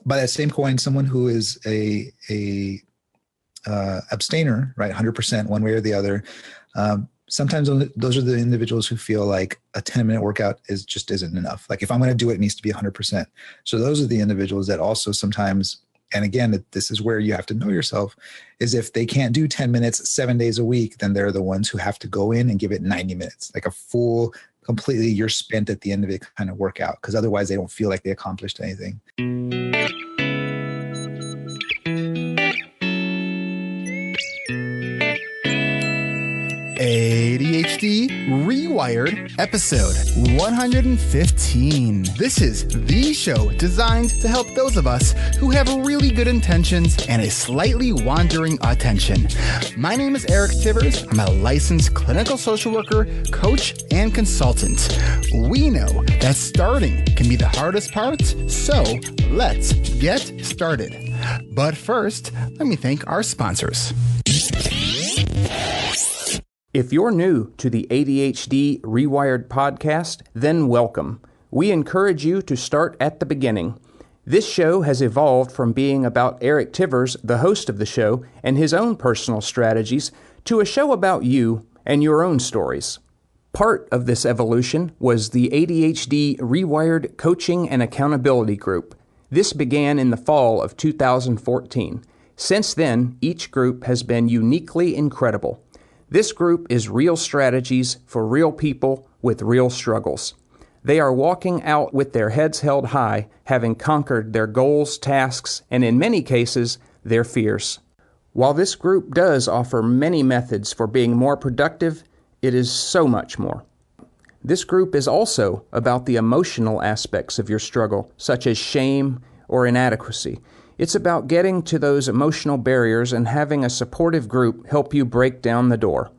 by that same coin, someone who is a abstainer, right, 100% one way or the other, sometimes those are the individuals who feel like a 10-minute workout just isn't enough. Like if I'm going to do it, it needs to be 100%. So those are the individuals that also sometimes, and again, this is where you have to know yourself, is if they can't do 10 minutes 7 days a week, then they're the ones who have to go in and give it 90 minutes, like a full, completely you're spent at the end of it kind of workout, because otherwise they don't feel like they accomplished anything. ADHD Rewired, episode 115. This is the show designed to help those of us who have really good intentions and a slightly wandering attention. My name is Eric Tivers. I'm a licensed clinical social worker, coach, and consultant. We know that starting can be the hardest part, so let's get started. But first, let me thank our sponsors. If you're new to the ADHD Rewired podcast, then welcome. We encourage you to start at the beginning. This show has evolved from being about Eric Tivers, the host of the show, and his own personal strategies, to a show about you and your own stories. Part of this evolution was the ADHD Rewired Coaching and Accountability Group. This began in the fall of 2014. Since then, each group has been uniquely incredible. This group is real strategies for real people with real struggles. They are walking out with their heads held high, having conquered their goals, tasks, and in many cases, their fears. While this group does offer many methods for being more productive, it is so much more. This group is also about the emotional aspects of your struggle, such as shame or inadequacy. It's about getting to those emotional barriers and having a supportive group help you break down the door.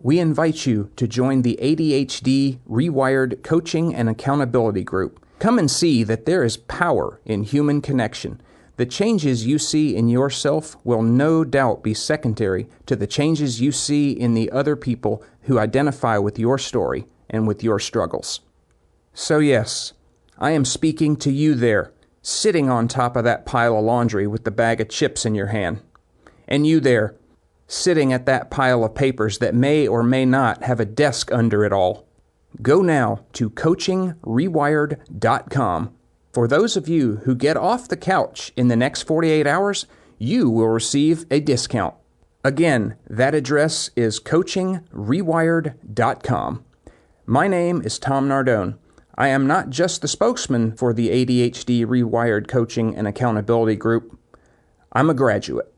We invite you to join the ADHD Rewired Coaching and Accountability Group. Come and see that there is power in human connection. The changes you see in yourself will no doubt be secondary to the changes you see in the other people who identify with your story and with your struggles. So yes, I am speaking to you there, sitting on top of that pile of laundry with the bag of chips in your hand. And you there, sitting at that pile of papers that may or may not have a desk under it all. Go now to coachingrewired.com. For those of you who get off the couch in the next 48 hours, you will receive a discount. Again, that address is coachingrewired.com. My name is Tom Nardone. I am not just the spokesman for the ADHD Rewired Coaching and Accountability Group. I'm a graduate.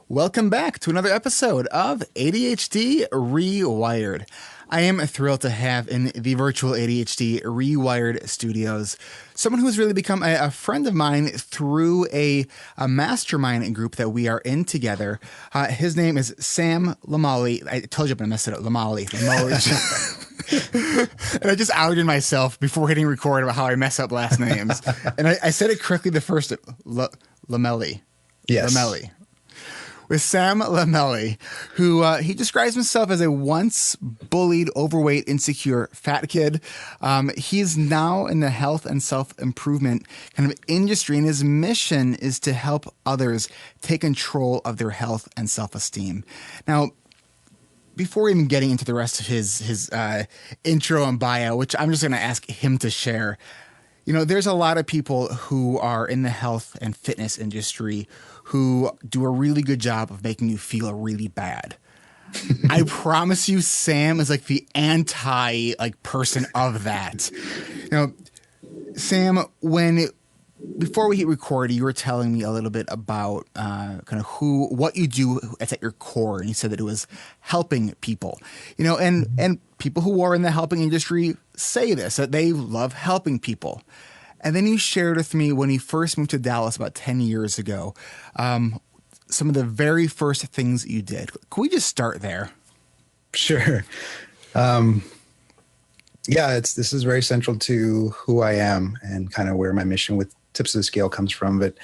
Welcome back to another episode of ADHD Rewired. I am thrilled to have in the virtual ADHD Rewired studios someone who has really become a friend of mine through a mastermind group that we are in together. His name is Sam Lomeli. I told you I'm going to mess it up. Lomeli. And I just outed myself before hitting record about how I mess up last names. And I said it correctly the first Lomeli. Yes. Lomeli. With Sam Lomeli, who he describes himself as a once bullied, overweight, insecure, fat kid. He's now in the health and self-improvement kind of industry, and his mission is to help others take control of their health and self-esteem. Now, before even getting into the rest of his intro and bio, which I'm just going to ask him to share, you know, there's a lot of people who are in the health and fitness industry who do a really good job of making you feel really bad. I promise you, Sam is like the person of that. You know, Sam, before we hit record, you were telling me a little bit about kind of what you do. It's at your core, and you said that it was helping people. You know, and people who are in the helping industry say this, that they love helping people. And then you shared with me when you first moved to Dallas about 10 years ago, some of the very first things you did. Can we just start there? Sure. This is very central to who I am and kind of where my mission with Tips of the Scale comes from. But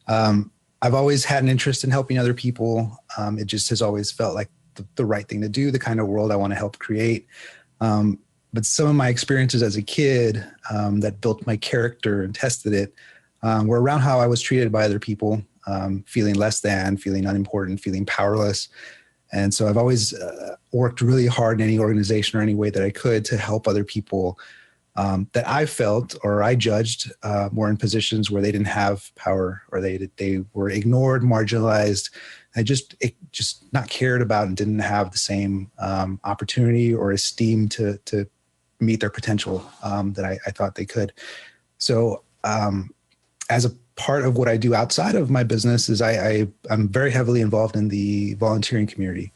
I've always had an interest in helping other people. It just has always felt like the right thing to do, the kind of world I want to help create. but some of my experiences as a kid that built my character and tested it were around how I was treated by other people, feeling less than, feeling unimportant, feeling powerless. And so I've always worked really hard in any organization or any way that I could to help other people that I felt or I judged were in positions where they didn't have power, or they were ignored, marginalized, and just not cared about, and didn't have the same opportunity or esteem to meet their potential that I thought they could. So as a part of what I do outside of my business is I'm very heavily involved in the volunteering community.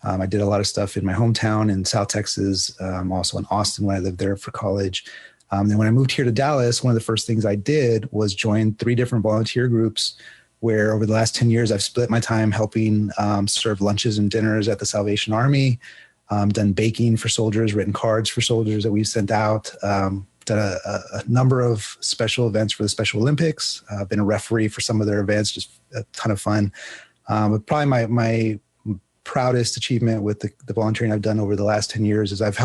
I did a lot of stuff in my hometown in South Texas, also in Austin when I lived there for college. Then when I moved here to Dallas, one of the first things I did was join 3 different volunteer groups where over the last 10 years, I've split my time helping serve lunches and dinners at the Salvation Army, done baking for soldiers, written cards for soldiers that we sent out, done a number of special events for the Special Olympics. I've been a referee for some of their events, just a ton of fun. But probably my proudest achievement with the volunteering I've done over the last 10 years is I've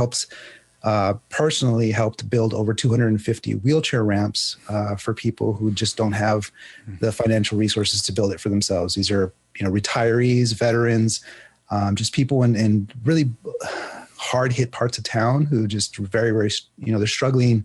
personally helped build over 250 wheelchair ramps for people who just don't have the financial resources to build it for themselves. These are, retirees, veterans, just people in really hard hit parts of town who just very, very, they're struggling.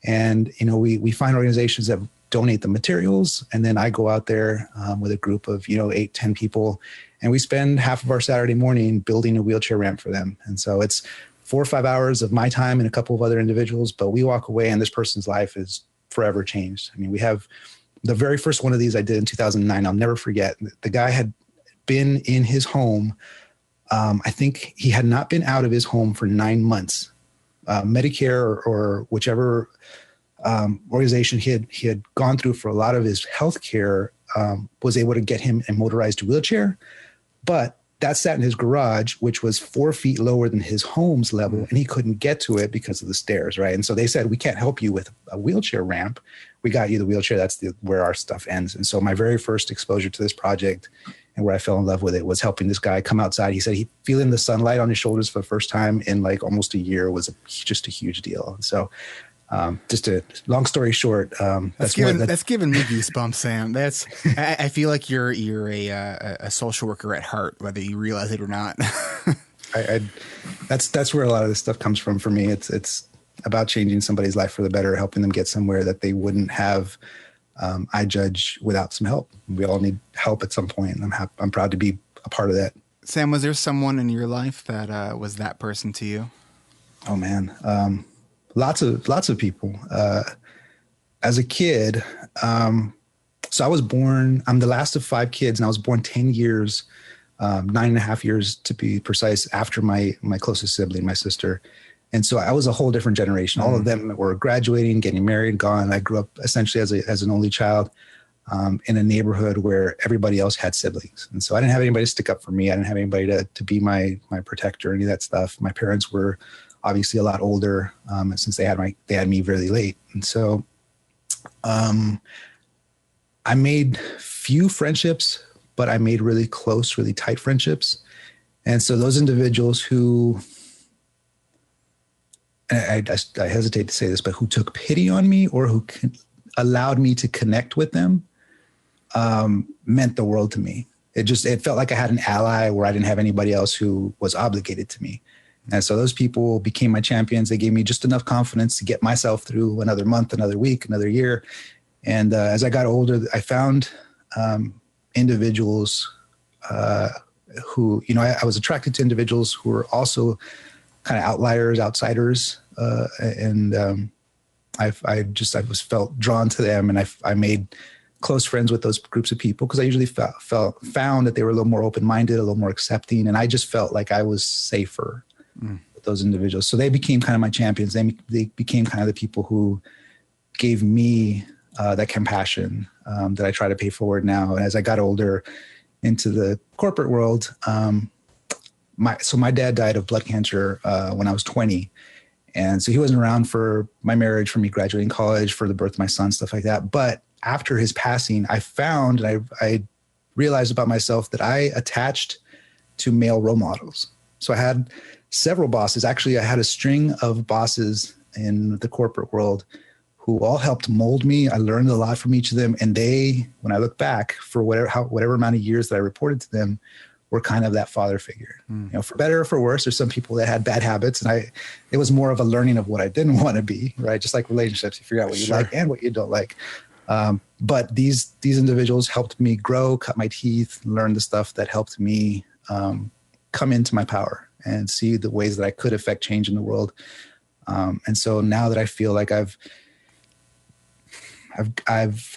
And, we find organizations that donate the materials. And then I go out there with a group of, 8, 10 people, and we spend half of our Saturday morning building a wheelchair ramp for them. And so it's 4 or 5 hours of my time and a couple of other individuals, but we walk away and this person's life is forever changed. I mean, we have the very first one of these I did in 2009. I'll never forget. The guy had been in his home. I think he had not been out of his home for 9 months. Medicare or whichever organization he had gone through for a lot of his health care was able to get him a motorized wheelchair. But that sat in his garage, which was 4 feet lower than his home's level, and he couldn't get to it because of the stairs, right? And so they said, we can't help you with a wheelchair ramp. We got you the wheelchair. That's where our stuff ends. And so my very first exposure to this project and where I fell in love with it was helping this guy come outside. He said he feeling the sunlight on his shoulders for the first time in like almost a year was just a huge deal. And so just a long story short, that's giving me goosebumps, Sam. I feel like you're a social worker at heart, whether you realize it or not. That's where a lot of this stuff comes from for me. It's about changing somebody's life for the better, helping them get somewhere that they wouldn't have. I judge without some help. We all need help at some point. And I'm proud to be a part of that. Sam, was there someone in your life that was that person to you? Oh man. Lots of people. As a kid, so I was born, I'm the last of 5 kids, and I was born 10 years, 9.5 years to be precise, after my closest sibling, my sister. And so I was a whole different generation. All of them were graduating, getting married, gone. I grew up essentially as an only child in a neighborhood where everybody else had siblings. And so I didn't have anybody to stick up for me. I didn't have anybody to be my protector, any of that stuff. My parents were obviously a lot older since they had me really late. And so I made few friendships, but I made really close, really tight friendships. And so those individuals who, and I hesitate to say this, but who took pity on me or who allowed me to connect with them meant the world to me. It felt like I had an ally where I didn't have anybody else who was obligated to me. And so those people became my champions. They gave me just enough confidence to get myself through another month, another week, another year. And as I got older, I found individuals who, I was attracted to individuals who were also kind of outliers, outsiders. I was felt drawn to them, and I made close friends with those groups of people because I usually found that they were a little more open-minded, a little more accepting. And I just felt like I was safer with those individuals. So they became kind of my champions. They became kind of the people who gave me that compassion that I try to pay forward now. And as I got older into the corporate world, my dad died of blood cancer when I was 20. And so he wasn't around for my marriage, for me graduating college, for the birth of my son, stuff like that. But after his passing, I found, and I realized about myself that I attached to male role models. So I had several bosses. Actually, I had a string of bosses in the corporate world who all helped mold me. I learned a lot from each of them. And they, when I look back for whatever amount of years that I reported to them, were kind of that father figure. You know, for better or for worse, there's some people that had bad habits, and it was more of a learning of what I didn't want to be, right? Just like relationships, you figure out what you like and what you don't like. But these individuals helped me grow, cut my teeth, learn the stuff that helped me come into my power and see the ways that I could affect change in the world. And so now that I feel like I've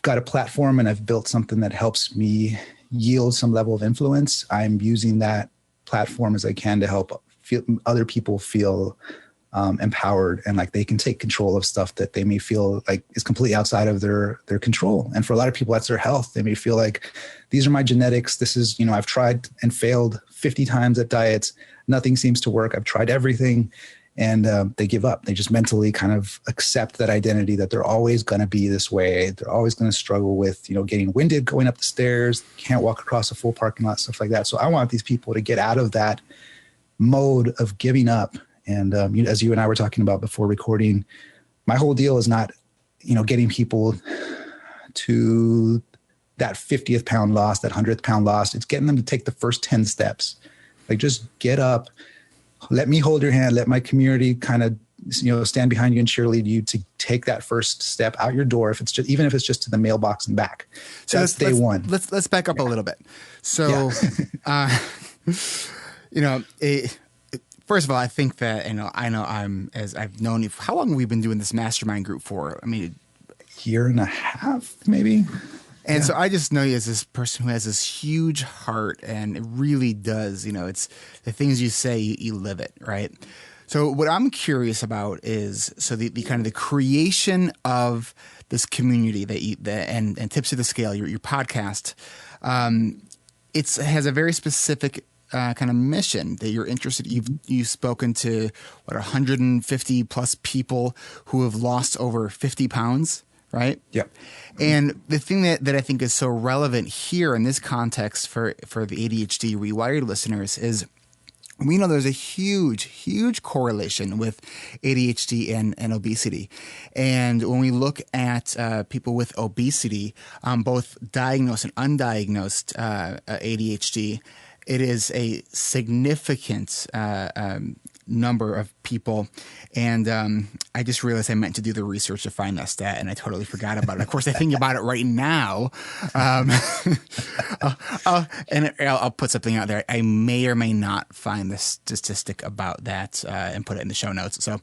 got a platform and I've built something that helps me yield some level of influence, I'm using that platform as I can to help other people feel empowered and like they can take control of stuff that they may feel like is completely outside of their control. And for a lot of people, that's their health. They may feel like these are my genetics. This is, you know, I've tried and failed 50 times at diets. Nothing seems to work. I've tried everything. And they give up. They just mentally kind of accept that identity that they're always going to be this way. They're always going to struggle with, you know, getting winded going up the stairs, can't walk across a full parking lot, stuff like that. So I want these people to get out of that mode of giving up. And as you and I were talking about before recording, my whole deal is not, you know, getting people to that 50th pound loss, that 100th pound loss. It's getting them to take the first 10 steps. Like just get up. Let me hold your hand. Let my community kind of, you know, stand behind you and cheerlead you to take that first step out your door. If it's just, even if it's just to the mailbox and back. So that's day one. Let's back up a little bit. So, you know, first of all, I think that, I know as I've known you, how long have we been doing this mastermind group for? I mean, year and a half, maybe. And so I just know you as this person who has this huge heart, and it really does, you know, it's the things you say, you live it, right? So what I'm curious about is, so the kind of the creation of this community and Tips of the Scale, your podcast, it has a very specific kind of mission that you're interested. You've spoken to 150 plus people who have lost over 50 pounds. Right? Yep. And the thing that I think is so relevant here in this context for the ADHD Rewired listeners is we know there's a huge correlation with ADHD and obesity. And when we look at people with obesity, both diagnosed and undiagnosed ADHD, it is a significant number of people. And I just realized I meant to do the research to find that stat, and I totally forgot about it. Of course, I think about it right now. And I'll put something out there. I may or may not find the statistic about that and put it in the show notes. So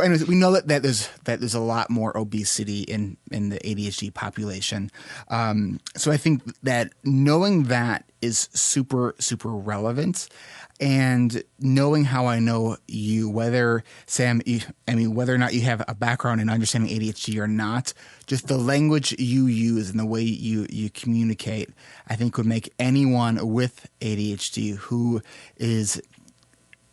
anyways, we know that there's a lot more obesity in the ADHD population. So I think that knowing that is super, super relevant. And knowing how I know you, whether, Sam, whether or not you have a background in understanding ADHD or not, just the language you use and the way you communicate, I think would make anyone with ADHD who is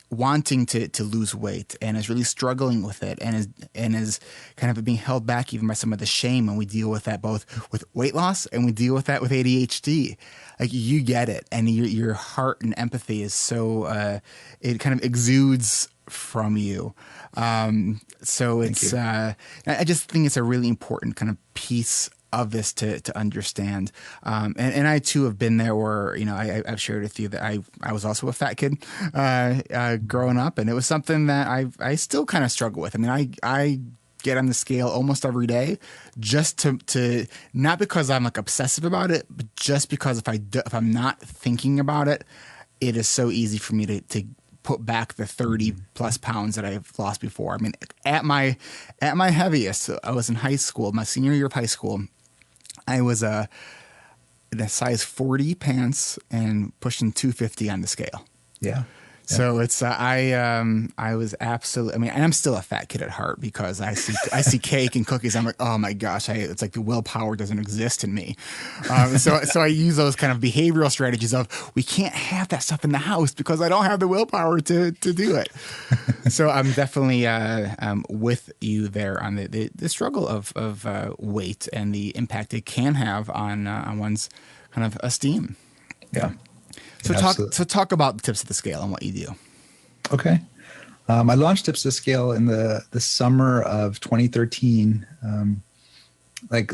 wanting to lose weight and is really struggling with it and is kind of being held back even by some of the shame. And we deal with that both with weight loss and we deal with that with ADHD. Like you get it, and your heart and empathy is so it kind of exudes from you. So it's I just think it's a really important kind of piece of this to understand. And I too have been there where, I've shared with you that I was also a fat kid growing up, and it was something that I still kind of struggle with. I mean, I get on the scale almost every day just to not because I'm like obsessive about it, but just because if I'm not thinking about it, it is so easy for me to put back the 30 plus pounds that I've lost before. I mean, at my heaviest, I was in high school, my senior year of high school. I was in a size 40 pants and pushing 250 on the scale. Yeah. So it's I was absolutely. I mean, and I'm still a fat kid at heart because I see cake and cookies. I'm like, oh my gosh! It's like the willpower doesn't exist in me. So I use those kind of behavioral strategies of we can't have that stuff in the house because I don't have the willpower to do it. So I'm definitely with you there on the struggle of weight and the impact it can have on one's kind of esteem. Yeah. So talk about the Tips of the Scale and what you do. Okay. I launched Tips to Scale in the summer of 2013. Like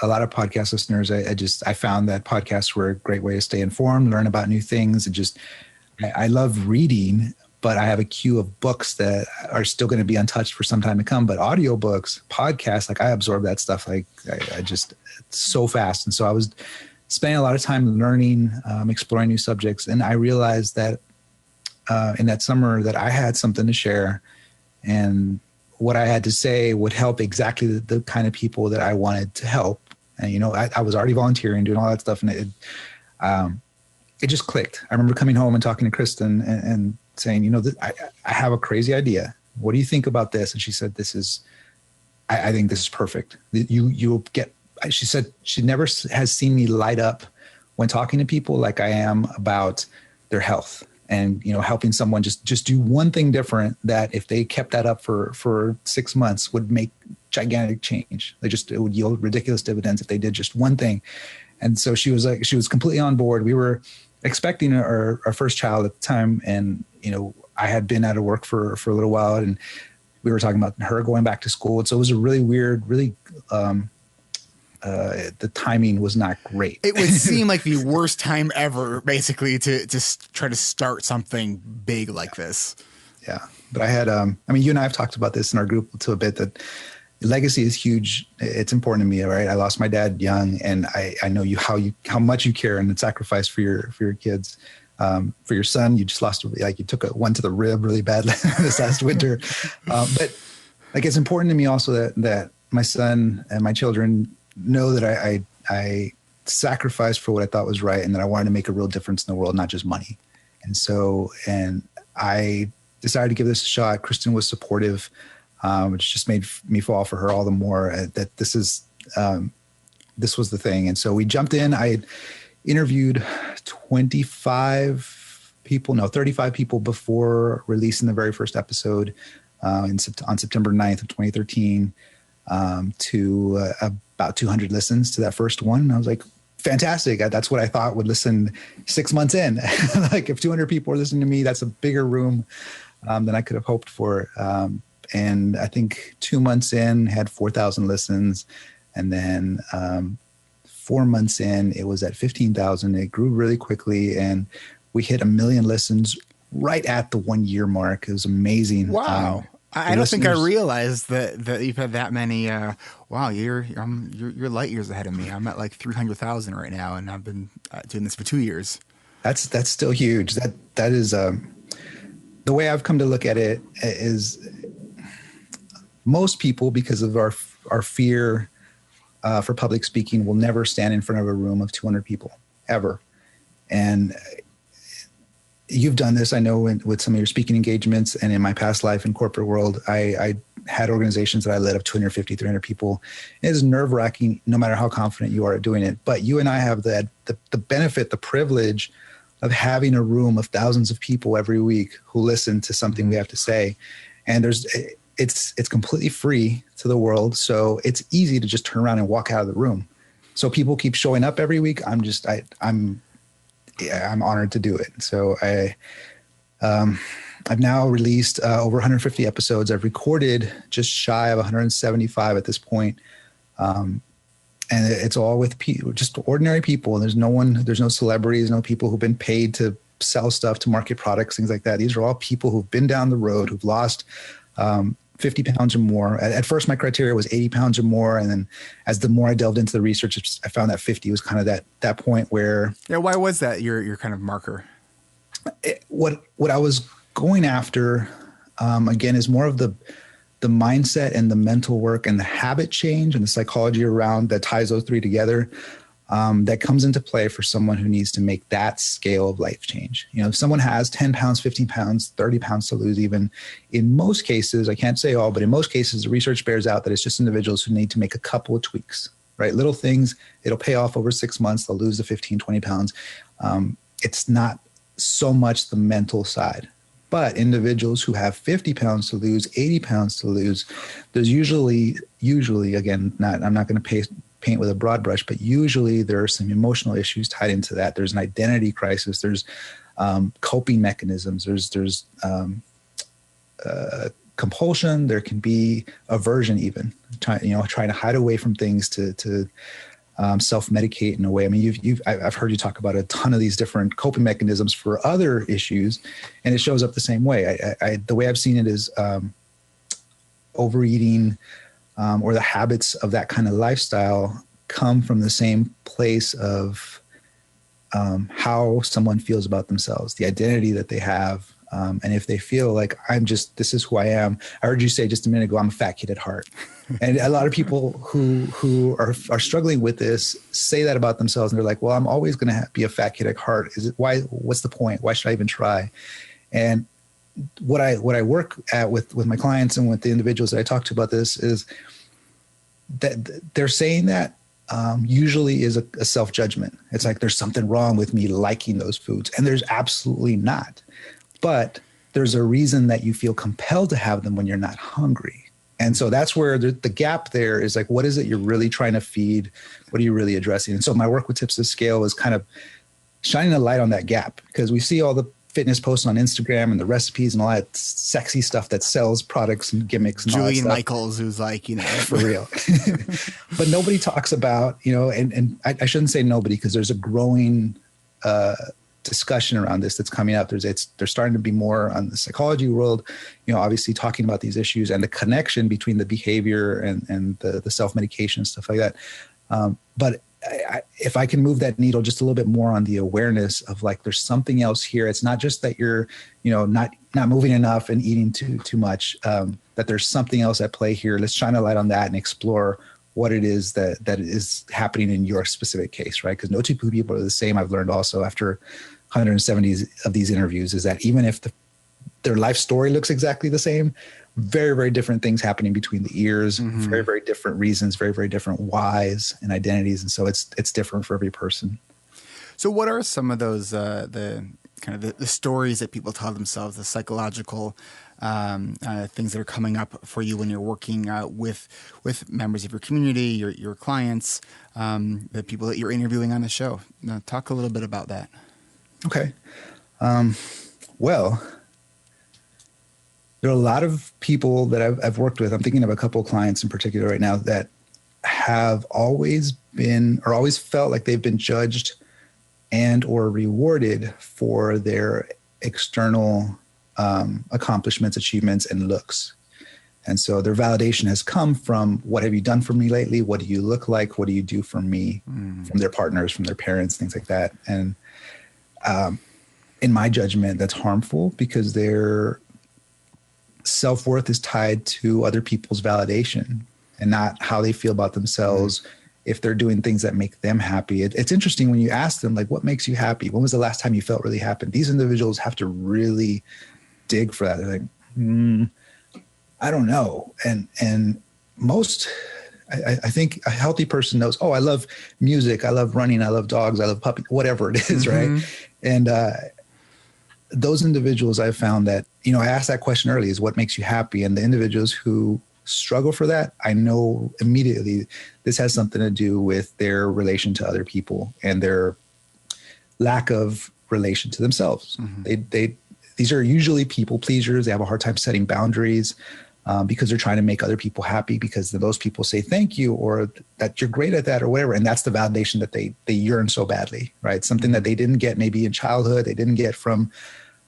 a lot of podcast listeners, I found that podcasts were a great way to stay informed, learn about new things, and I love reading, but I have a queue of books that are still going to be untouched for some time to come. But audiobooks, podcasts, like I absorb that stuff it's so fast. And so I was spending a lot of time learning, exploring new subjects, and I realized that in that summer that I had something to share, and what I had to say would help exactly the kind of people that I wanted to help. And, I was already volunteering, doing all that stuff, and it just clicked. I remember coming home and talking to Kristen and saying, I have a crazy idea. What do you think about this? And she said, I think this is perfect. You'll get, she said she never has seen me light up when talking to people like I am about their health. And, helping someone just do one thing different that if they kept that up for 6 months would make gigantic change. It would yield ridiculous dividends if they did just one thing. And so she was completely on board. We were expecting our first child at the time. And, I had been out of work for a little while, and we were talking about her going back to school. And so it was a really weird, the timing was not great. It would seem like the worst time ever, basically, to just try to start something big like this. Yeah. But I had, you and I have talked about this in our group to a bit, that legacy is huge. It's important to me, right? I lost my dad young, and I know how much you care and sacrifice for your kids. For your son, you just lost, you took one to the rib really badly this last winter. But it's important to me also that my son and my children know that I sacrificed for what I thought was right, and that I wanted to make a real difference in the world, not just money. And I decided to give this a shot. Kristen was supportive, which just made me fall for her all the more, that this was the thing. And so we jumped in. I interviewed 35 people before releasing the very first episode on September 9th of 2013 to about 200 listens to that first one. And I was like, fantastic. That's what I thought would listen 6 months in. Like if 200 people are listening to me, that's a bigger room than I could have hoped for. And I think 2 months in had 4,000 listens. And then 4 months in, it was at 15,000. It grew really quickly, and we hit 1 million listens right at the 1 year mark. It was amazing. Wow. I don't think I realized that you've had that many. Wow, you're light years ahead of me. I'm at like 300,000 right now, and I've been doing this for 2 years. That's still huge. That is the way I've come to look at it is most people, because of our fear for public speaking, will never stand in front of a room of 200 people ever. And you've done this, I know, with some of your speaking engagements, and in my past life in corporate world, I had organizations that I led of 250, 300 people. It is nerve-wracking no matter how confident you are at doing it. But you and I have the benefit, the privilege of having a room of thousands of people every week who listen to something we have to say. And it's completely free to the world. So it's easy to just turn around and walk out of the room. So people keep showing up every week. I'm honored to do it. So I've now released over 150 episodes. I've recorded just shy of 175 at this point. And it's all with just ordinary people. There's no celebrities, no people who've been paid to sell stuff, to market products, things like that. These are all people who've been down the road, who've lost 50 pounds or more. At first, my criteria was 80 pounds or more. And then as the more I delved into the research, I found that 50 was kind of that point where... Yeah, why was that your kind of marker? What I was going after, again, is more of the mindset and the mental work and the habit change and the psychology around that ties those three together. That comes into play for someone who needs to make that scale of life change. If someone has 10 pounds, 15 pounds, 30 pounds to lose, even in most cases, I can't say all, but in most cases, the research bears out that it's just individuals who need to make a couple of tweaks, right? Little things, it'll pay off over 6 months. They'll lose the 15, 20 pounds. It's not so much the mental side, but individuals who have 50 pounds to lose, 80 pounds to lose, there's usually, again, I'm not going to paint with a broad brush, but usually there are some emotional issues tied into that. There's an identity crisis. There's coping mechanisms. There's compulsion. There can be aversion, even trying to hide away from things to self-medicate in a way. I mean, I've heard you talk about a ton of these different coping mechanisms for other issues, and it shows up the same way. The way I've seen it is overeating or the habits of that kind of lifestyle come from the same place of how someone feels about themselves, the identity that they have. And if they feel like this is who I am. I heard you say just a minute ago, I'm a fat kid at heart. And a lot of people who are struggling with this say that about themselves. And they're like, well, I'm always going to be a fat kid at heart. What's the point? Why should I even try? And what I work at with my clients and with the individuals that I talk to about this is that they're saying that usually is a self-judgment. It's like, there's something wrong with me liking those foods. And there's absolutely not. But there's a reason that you feel compelled to have them when you're not hungry. And so that's where the gap there is, like, what is it you're really trying to feed? What are you really addressing? And so my work with Tips to Scale is kind of shining a light on that gap, because we see all the fitness posts on Instagram and the recipes and all that sexy stuff that sells products and gimmicks and all that Julian stuff. Michaels, who's like, For real. But nobody talks about, and I shouldn't say nobody, because there's a growing discussion around this that's coming up. There's starting to be more on the psychology world, obviously talking about these issues and the connection between the behavior and the self-medication and stuff like that. But if I can move that needle just a little bit more on the awareness of, like, there's something else here. It's not just that you're, not moving enough and eating too much, that there's something else at play here. Let's shine a light on that and explore what it is that is happening in your specific case, right? Because no two people are the same. I've learned also after 170 of these interviews is that even if their life story looks exactly the same, very, very different things happening between the ears, very, very different reasons, very, very different whys and identities. And so it's different for every person. So what are some of those, the stories that people tell themselves, the psychological things that are coming up for you when you're working with members of your community, your clients, the people that you're interviewing on the show? Talk a little bit about that. Okay. Well, there are a lot of people that I've worked with. I'm thinking of a couple of clients in particular right now that have always been or always felt like they've been judged and or rewarded for their external accomplishments, achievements, and looks. And so their validation has come from, what have you done for me lately? What do you look like? What do you do for me? From their partners, from their parents, things like that. And in my judgment, that's harmful, because their self-worth is tied to other people's validation and not how they feel about themselves. If they're doing things that make them happy. It's interesting when you ask them, like, what makes you happy? When was the last time you felt really happy? These individuals have to really dig for that. They're like, I don't know. And most, I think a healthy person knows, I love music. I love running. I love dogs. I love puppies, whatever it is. Right. And those individuals, I've found that, I asked that question early, is what makes you happy? And the individuals who struggle for that, I know immediately this has something to do with their relation to other people and their lack of relation to themselves. These are usually people pleasers. They have a hard time setting boundaries because they're trying to make other people happy, because those people say thank you or that you're great at that or whatever. And that's the validation that they yearn so badly, right? Something that they didn't get maybe in childhood, they didn't get from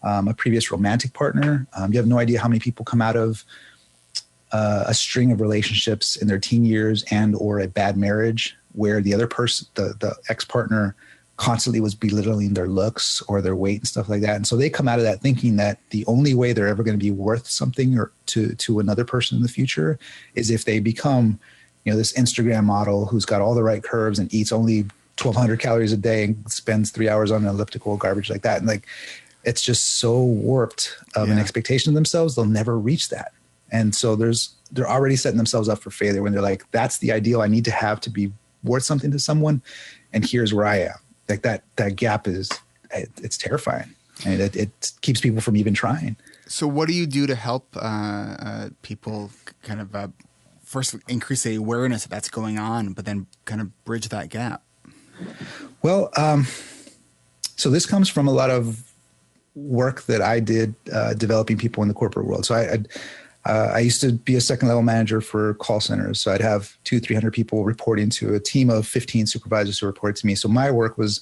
a previous romantic partner. You have no idea how many people come out of a string of relationships in their teen years and or a bad marriage where the other person, the ex-partner, constantly was belittling their looks or their weight and stuff like that. And so they come out of that thinking that the only way they're ever going to be worth something or to another person in the future is if they become, this Instagram model who's got all the right curves and eats only 1,200 calories a day and spends 3 hours on an elliptical, garbage like that. And like, it's just so warped of an expectation of themselves. They'll never reach that. And so they're already setting themselves up for failure when they're like, that's the ideal I need to have to be worth something to someone. And here's where I am. Like that gap it's terrifying, and it keeps people from even trying. So what do you do to help people kind of first increase the awareness that that's going on, but then kind of bridge that gap? Well, so this comes from a lot of work that I did developing people in the corporate world. So I used to be a second level manager for call centers. So I'd have 200-300 people reporting to a team of 15 supervisors who report to me. So my work was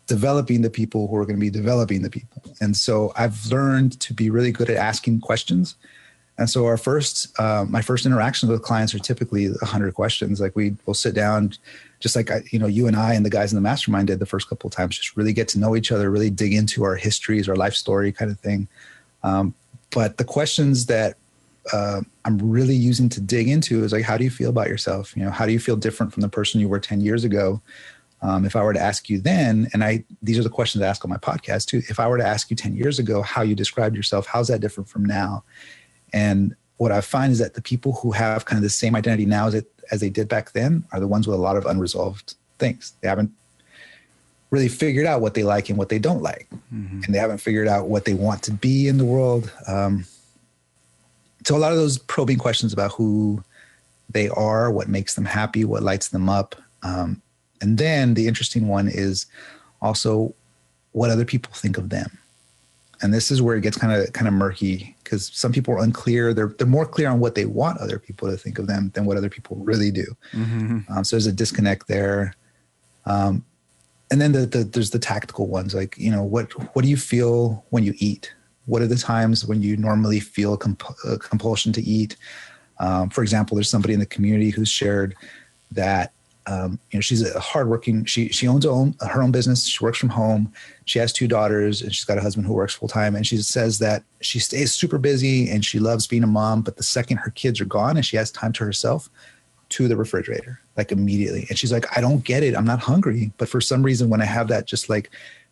developing the people who are going to be developing the people. And so I've learned to be really good at asking questions. And so my first interactions with clients are typically 100 questions. Like we'll sit down, just like you and I and the guys in the mastermind did the first couple of times, just really get to know each other, really dig into our histories, our life story kind of thing. But the questions that I'm really using to dig into is like, how do you feel about yourself? How do you feel different from the person you were 10 years ago? If I were to ask you then, and these are the questions I ask on my podcast too. If I were to ask you 10 years ago how you described yourself, how's that different from now? And what I find is that the people who have kind of the same identity now as they did back then are the ones with a lot of unresolved things. They haven't really figured out what they like and what they don't like. Mm-hmm. And they haven't figured out what they want to be in the world. So a lot of those probing questions about who they are, what makes them happy, what lights them up. And then the interesting one is also what other people think of them. And this is where it gets kind of murky, because some people are unclear. They're more clear on what they want other people to think of them than what other people really do. Mm-hmm. So there's a disconnect there. And then there's the tactical ones, like, what do you feel when you eat? What are the times when you normally feel compulsion to eat? For example, there's somebody in the community who's shared that she's a hardworking. She owns her own business. She works from home. She has 2 daughters, and she's got a husband who works full time. And she says that she stays super busy and she loves being a mom. But the second her kids are gone and she has time to herself, to the refrigerator, like immediately. And she's like, I don't get it. I'm not hungry, but for some reason, when I have that, just like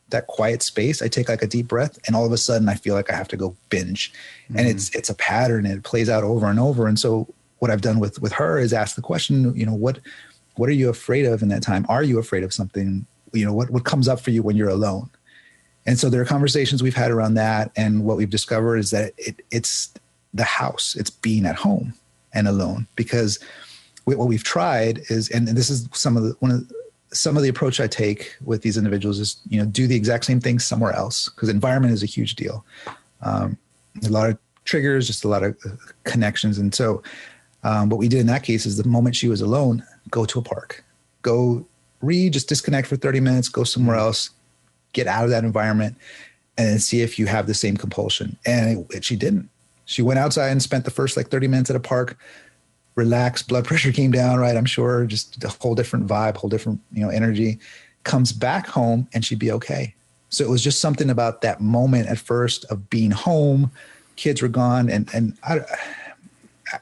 that quiet space, I take like a deep breath, and all of a sudden I feel like I have to go binge. Mm-hmm. And it's a pattern, and it plays out over and over. And so what I've done with her is ask the question, what are you afraid of in that time? Are you afraid of something? What comes up for you when you're alone? And so there are conversations we've had around that. And what we've discovered is that it's the house, it's being at home and alone. Because what we've tried is, and this is some of the approach I take with these individuals is, do the exact same thing somewhere else, because environment is a huge deal. A lot of triggers, just a lot of connections. And so what we did in that case is, the moment she was alone, go to a park, go read, just disconnect for 30 minutes, go somewhere else, get out of that environment, and then see if you have the same compulsion. And she didn't. She went outside and spent the first 30 minutes at a park, relaxed, blood pressure came down, right? I'm sure, just a whole different vibe, whole different, energy, comes back home and she'd be okay. So it was just something about that moment at first of being home, kids were gone. And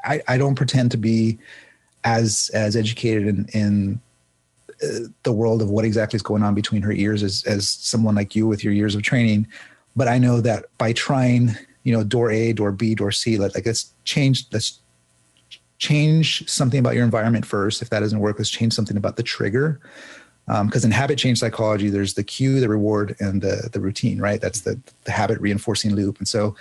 I don't pretend to be as educated in the world of what exactly is going on between her ears as someone like you with your years of training. But I know that by trying, door A, door B, door C, let's change something about your environment first. If that doesn't work, let's change something about the trigger. Because in habit change psychology, there's the cue, the reward, and the routine, right? That's the habit reinforcing loop. And so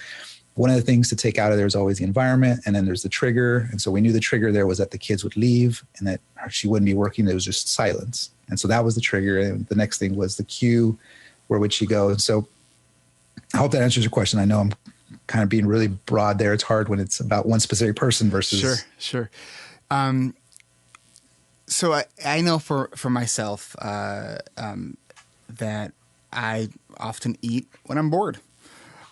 one of the things to take out of there is always the environment, and then there's the trigger. And so we knew the trigger there was that the kids would leave and that she wouldn't be working. It was just silence. And so that was the trigger. And the next thing was the cue. Where would she go? And so I hope that answers your question. I know I'm kind of being really broad there. It's hard when it's about one specific person versus. Sure. So I know for myself that I often eat when I'm bored.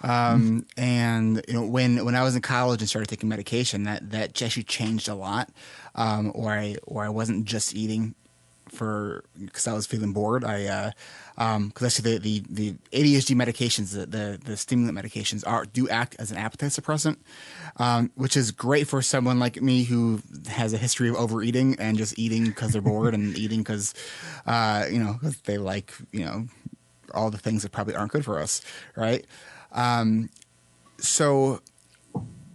And when I was in college and started taking medication, that actually changed a lot. Or I wasn't just eating because I was feeling bored. Because actually the ADHD medications, the stimulant medications do act as an appetite suppressant, which is great for someone like me who has a history of overeating and just eating because they're bored and eating because, cause they like, all the things that probably aren't good for us. Right. So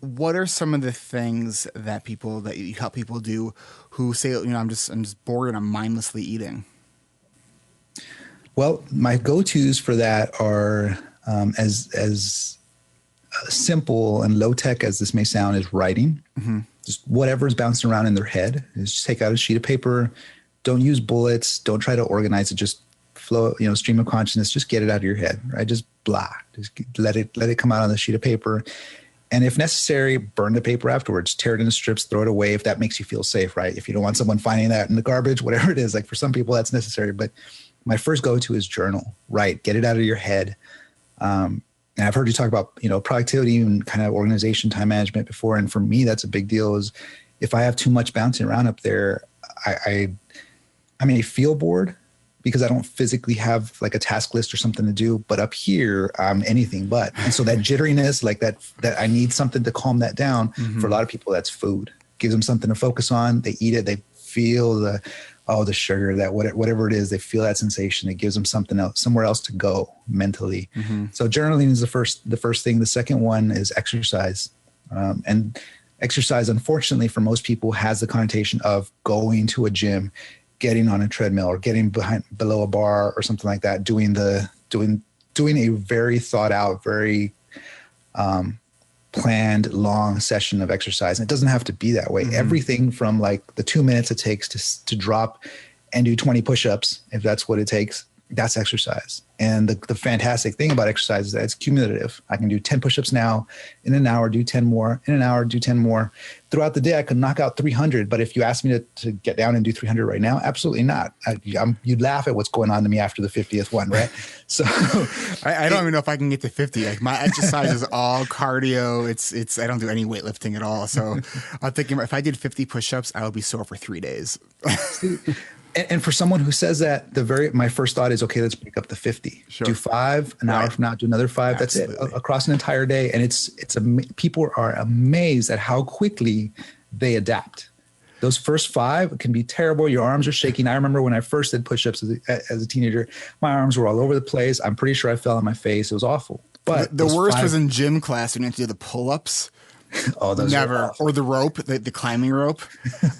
what are some of the things that you help people do who say, I'm just bored and I'm mindlessly eating? Well, my go-tos for that are as simple and low-tech as this may sound, is writing. Mm-hmm. Just whatever's bouncing around in their head. Just take out a sheet of paper. Don't use bullets. Don't try to organize it. Just flow, stream of consciousness. Just get it out of your head, right? Just blah. Just let it come out on the sheet of paper. And if necessary, burn the paper afterwards, tear it into strips, throw it away if that makes you feel safe, right? If you don't want someone finding that in the garbage, whatever it is, like for some people that's necessary. But my first go-to is journal, right? Get it out of your head. And I've heard you talk about, productivity and kind of organization, time management before. And for me, that's a big deal is if I have too much bouncing around up there, I may feel bored because I don't physically have like a task list or something to do, but up here, I'm anything but. And so that jitteriness, like that I need something to calm that down. For a lot of people, that's food. Gives them something to focus on. They eat it. They feel the sugar, that whatever it is, they feel that sensation. It gives them something else, somewhere else to go mentally. So journaling is the first thing. The second one is exercise. And exercise, unfortunately, for most people has the connotation of going to a gym, getting on a treadmill or getting below a bar or something like that, doing a very thought out, very planned long session of exercise. And it doesn't have to be that way. Everything from like the 2 minutes it takes to drop and do 20 push-ups, if that's what it takes, that's exercise. And the fantastic thing about exercise is that it's cumulative. I can do 10 push-ups now, in an hour, do 10 more, in an hour, do 10 more. Throughout the day, I could knock out 300. But if you ask me to get down and do 300 right now, absolutely not. You'd laugh at what's going on to me after the 50th one, right? So I don't even know if I can get to 50. Like my exercise is all cardio. It's I don't do any weightlifting at all. So I'm thinking if I did 50 push-ups, I would be sore for 3 days. And for someone who says that, my first thought is, okay, let's break up the 50. Sure. Do 5, an hour from now, do another 5. Absolutely. That's it, across an entire day. And people are amazed at how quickly they adapt. Those first 5 can be terrible. Your arms are shaking. I remember when I first did push-ups as a teenager, my arms were all over the place. I'm pretty sure I fell on my face. It was awful. But the worst was in gym class when you had to do the pull-ups. Oh, those never. Or the rope, the climbing rope.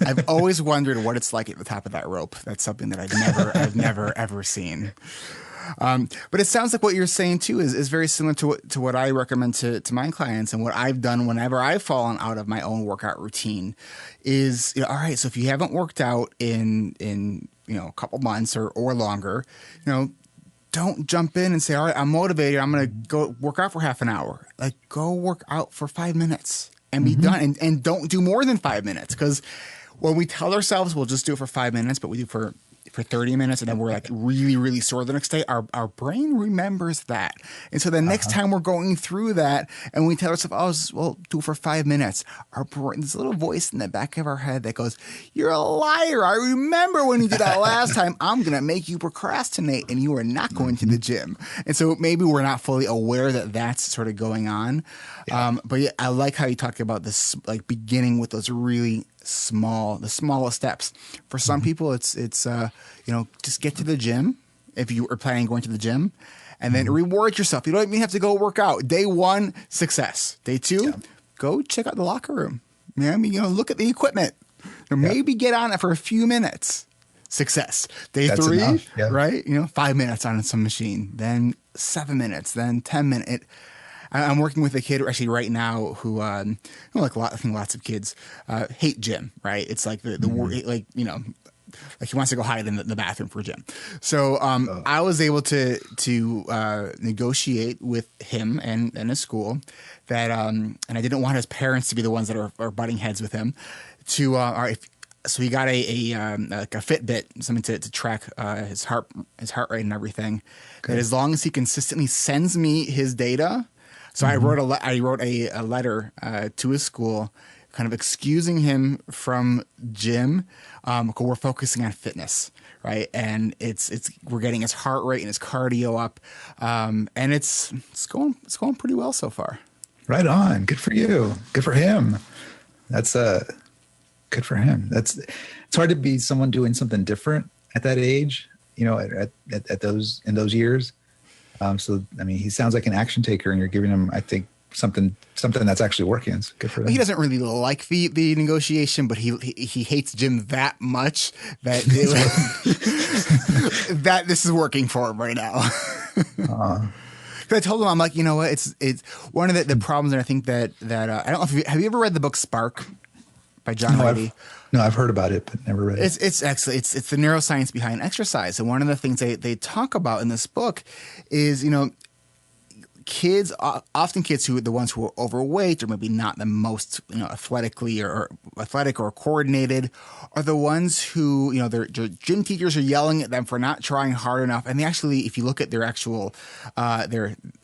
I've always wondered what it's like at the top of that rope. That's something that I've never ever seen. But it sounds like what you're saying too is very similar to what I recommend to my clients and what I've done whenever I've fallen out of my own workout routine. Is all right. So if you haven't worked out in a couple months or longer, don't jump in and say, all right, I'm motivated. I'm going to go work out for half an hour. Like, go work out for 5 minutes and be done. And don't do more than 5 minutes. Because when we tell ourselves we'll just do it for 5 minutes, but we do for 30 minutes and then we're like really, really sore the next day, our brain remembers that. And so the next time we're going through that and we tell ourselves, well, do it for 5 minutes, our brain, this little voice in the back of our head that goes, you're a liar. I remember when you did that last time. I'm going to make you procrastinate and you are not going to the gym. And so maybe we're not fully aware that that's sort of going on. Yeah. But yeah, I like how you talked about this, like beginning with those really the smallest steps. For some people, it's just get to the gym if you are planning on going to the gym, and then reward yourself. You don't even have to go work out. Day 1, success. Day 2, go check out the locker room. Look at the equipment. Maybe get on it for a few minutes. Success. Day That's 3, enough. Yeah. Right? 5 minutes on some machine, then 7 minutes, then 10 minutes. I'm working with a kid actually right now who, I think lots of kids hate gym, right? It's like like he wants to go hide in the bathroom for gym. So I was able to negotiate with him and his school that, and I didn't want his parents to be the ones that are butting heads with him. So he got a Fitbit, something to track his heart rate and everything. Okay. That as long as he consistently sends me his data. So I wrote a letter to his school, kind of excusing him from gym. We're focusing on fitness, right? And we're getting his heart rate and his cardio up, and it's going pretty well so far. Right on. Good for you. Good for him. That's good for him. It's hard to be someone doing something different at that age, at those years. So, I mean, he sounds like an action taker, and you're giving him, I think, something that's actually working. It's good for him. He doesn't really like the negotiation, but he hates gym that much that that this is working for him right now. I told him, I'm like, you know what? It's one of the problems, and I think that I don't know if have you ever read the book Spark by John Lomeli? No, I've heard about it, but never read it. It's excellent. It's the neuroscience behind exercise. And one of the things they talk about in this book is, kids, often kids who are the ones who are overweight or maybe not the most, athletically or athletic or coordinated, are the ones who, their gym teachers are yelling at them for not trying hard enough. And they actually, if you look at their actual,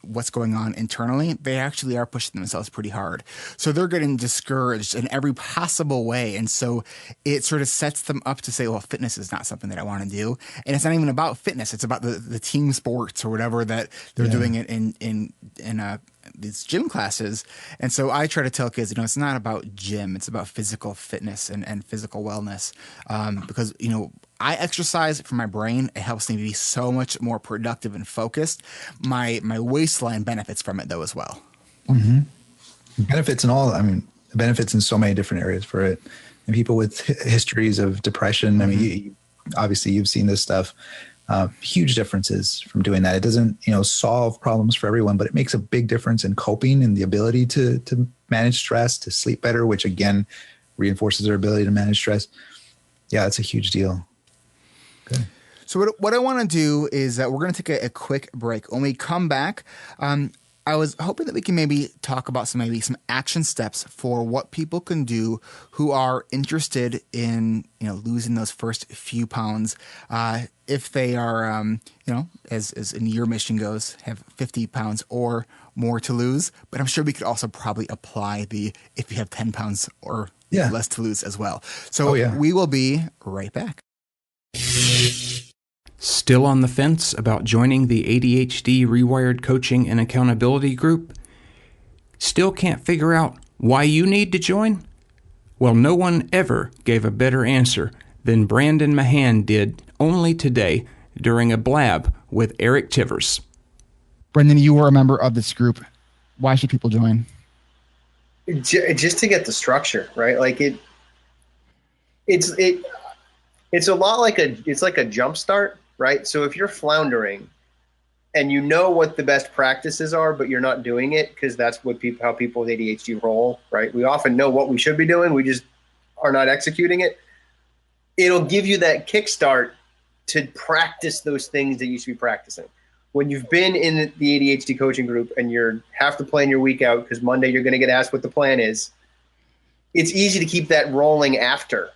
what's going on internally, they actually are pushing themselves pretty hard. So they're getting discouraged in every possible way. And so it sort of sets them up to say, well, fitness is not something that I want to do. And it's not even about fitness. It's about the team sports or whatever that they're doing it in these gym classes. And so I try to tell kids, it's not about gym. It's about physical fitness and physical wellness. Because, I exercise for my brain. It helps me be so much more productive and focused. My waistline benefits from it though as well. Mm-hmm. Benefits benefits in so many different areas for it. And people with histories of depression, obviously you've seen this stuff. Huge differences from doing that. It doesn't, solve problems for everyone, but it makes a big difference in coping and the ability to manage stress, to sleep better, which again reinforces our ability to manage stress. Yeah, it's a huge deal. Good. So what I want to do is we're going to take a quick break. When we come back, I was hoping that we can maybe talk about some action steps for what people can do who are interested in, losing those first few pounds. If they are, as in your mission goes, have 50 pounds or more to lose. But I'm sure we could also probably apply if you have 10 pounds or less to lose as well. So we will be right back. Still on the fence about joining the ADHD Rewired Coaching and Accountability Group? Still can't figure out why you need to join? Well, no one ever gave a better answer than Brandon Mahan did only today during a blab with Eric Tivers. Brendan, you were a member of this group. Why should people join? Just to get the structure, right? Like it's a lot like a jump start. Right. So if you're floundering and you know what the best practices are, but you're not doing it because that's how people with ADHD roll. Right. We often know what we should be doing. We just are not executing it. It'll give you that kickstart to practice those things that you should be practicing. When you've been in the ADHD coaching group and you have to plan your week out because Monday you're going to get asked what the plan is, it's easy to keep that rolling after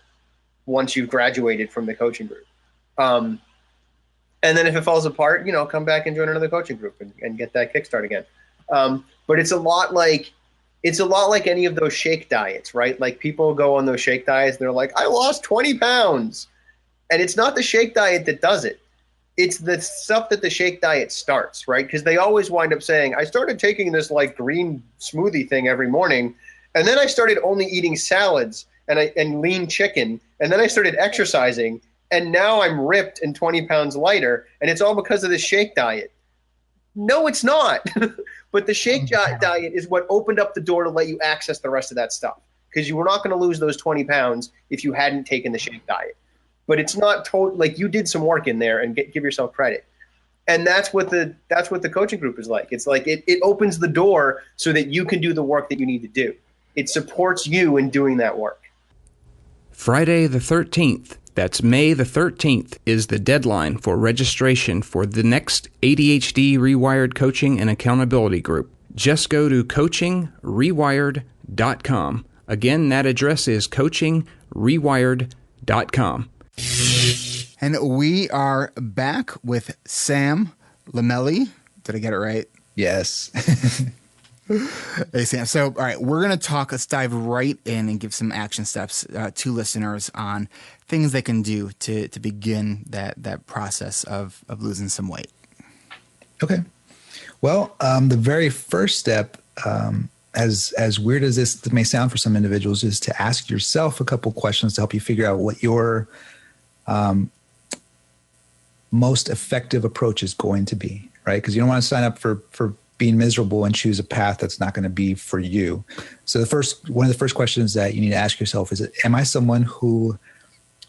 once you've graduated from the coaching group. And then if it falls apart, come back and join another coaching group and get that kickstart again. But it's a lot like any of those shake diets, right? Like people go on those shake diets and they're like, I lost 20 pounds. And it's not the shake diet that does it. It's the stuff that the shake diet starts, right? Because they always wind up saying, I started taking this like green smoothie thing every morning. And then I started only eating salads and lean chicken. And then I started exercising. And now I'm ripped and 20 pounds lighter, and it's all because of the shake diet. No, it's not. But the shake diet is what opened up the door to let you access the rest of that stuff, because you were not going to lose those 20 pounds if you hadn't taken the shake diet. But it's not like you did some work in there and give yourself credit. And that's what the coaching group is like. It's like it opens the door so that you can do the work that you need to do. It supports you in doing that work. Friday the 13th. That's May the 13th is the deadline for registration for the next ADHD Rewired Coaching and Accountability Group. Just go to coachingrewired.com. Again, that address is coachingrewired.com. And we are back with Sam Lomeli. Did I get it right? Yes. Hey, Sam. So, all right, we're going to let's dive right in and give some action steps to listeners on things they can do to begin that process of losing some weight. Okay. Well, the very first step, as weird as this may sound for some individuals, is to ask yourself a couple questions to help you figure out what your most effective approach is going to be, right? Because you don't want to sign up for being miserable and choose a path that's not going to be for you. So one of the first questions that you need to ask yourself is, am I someone who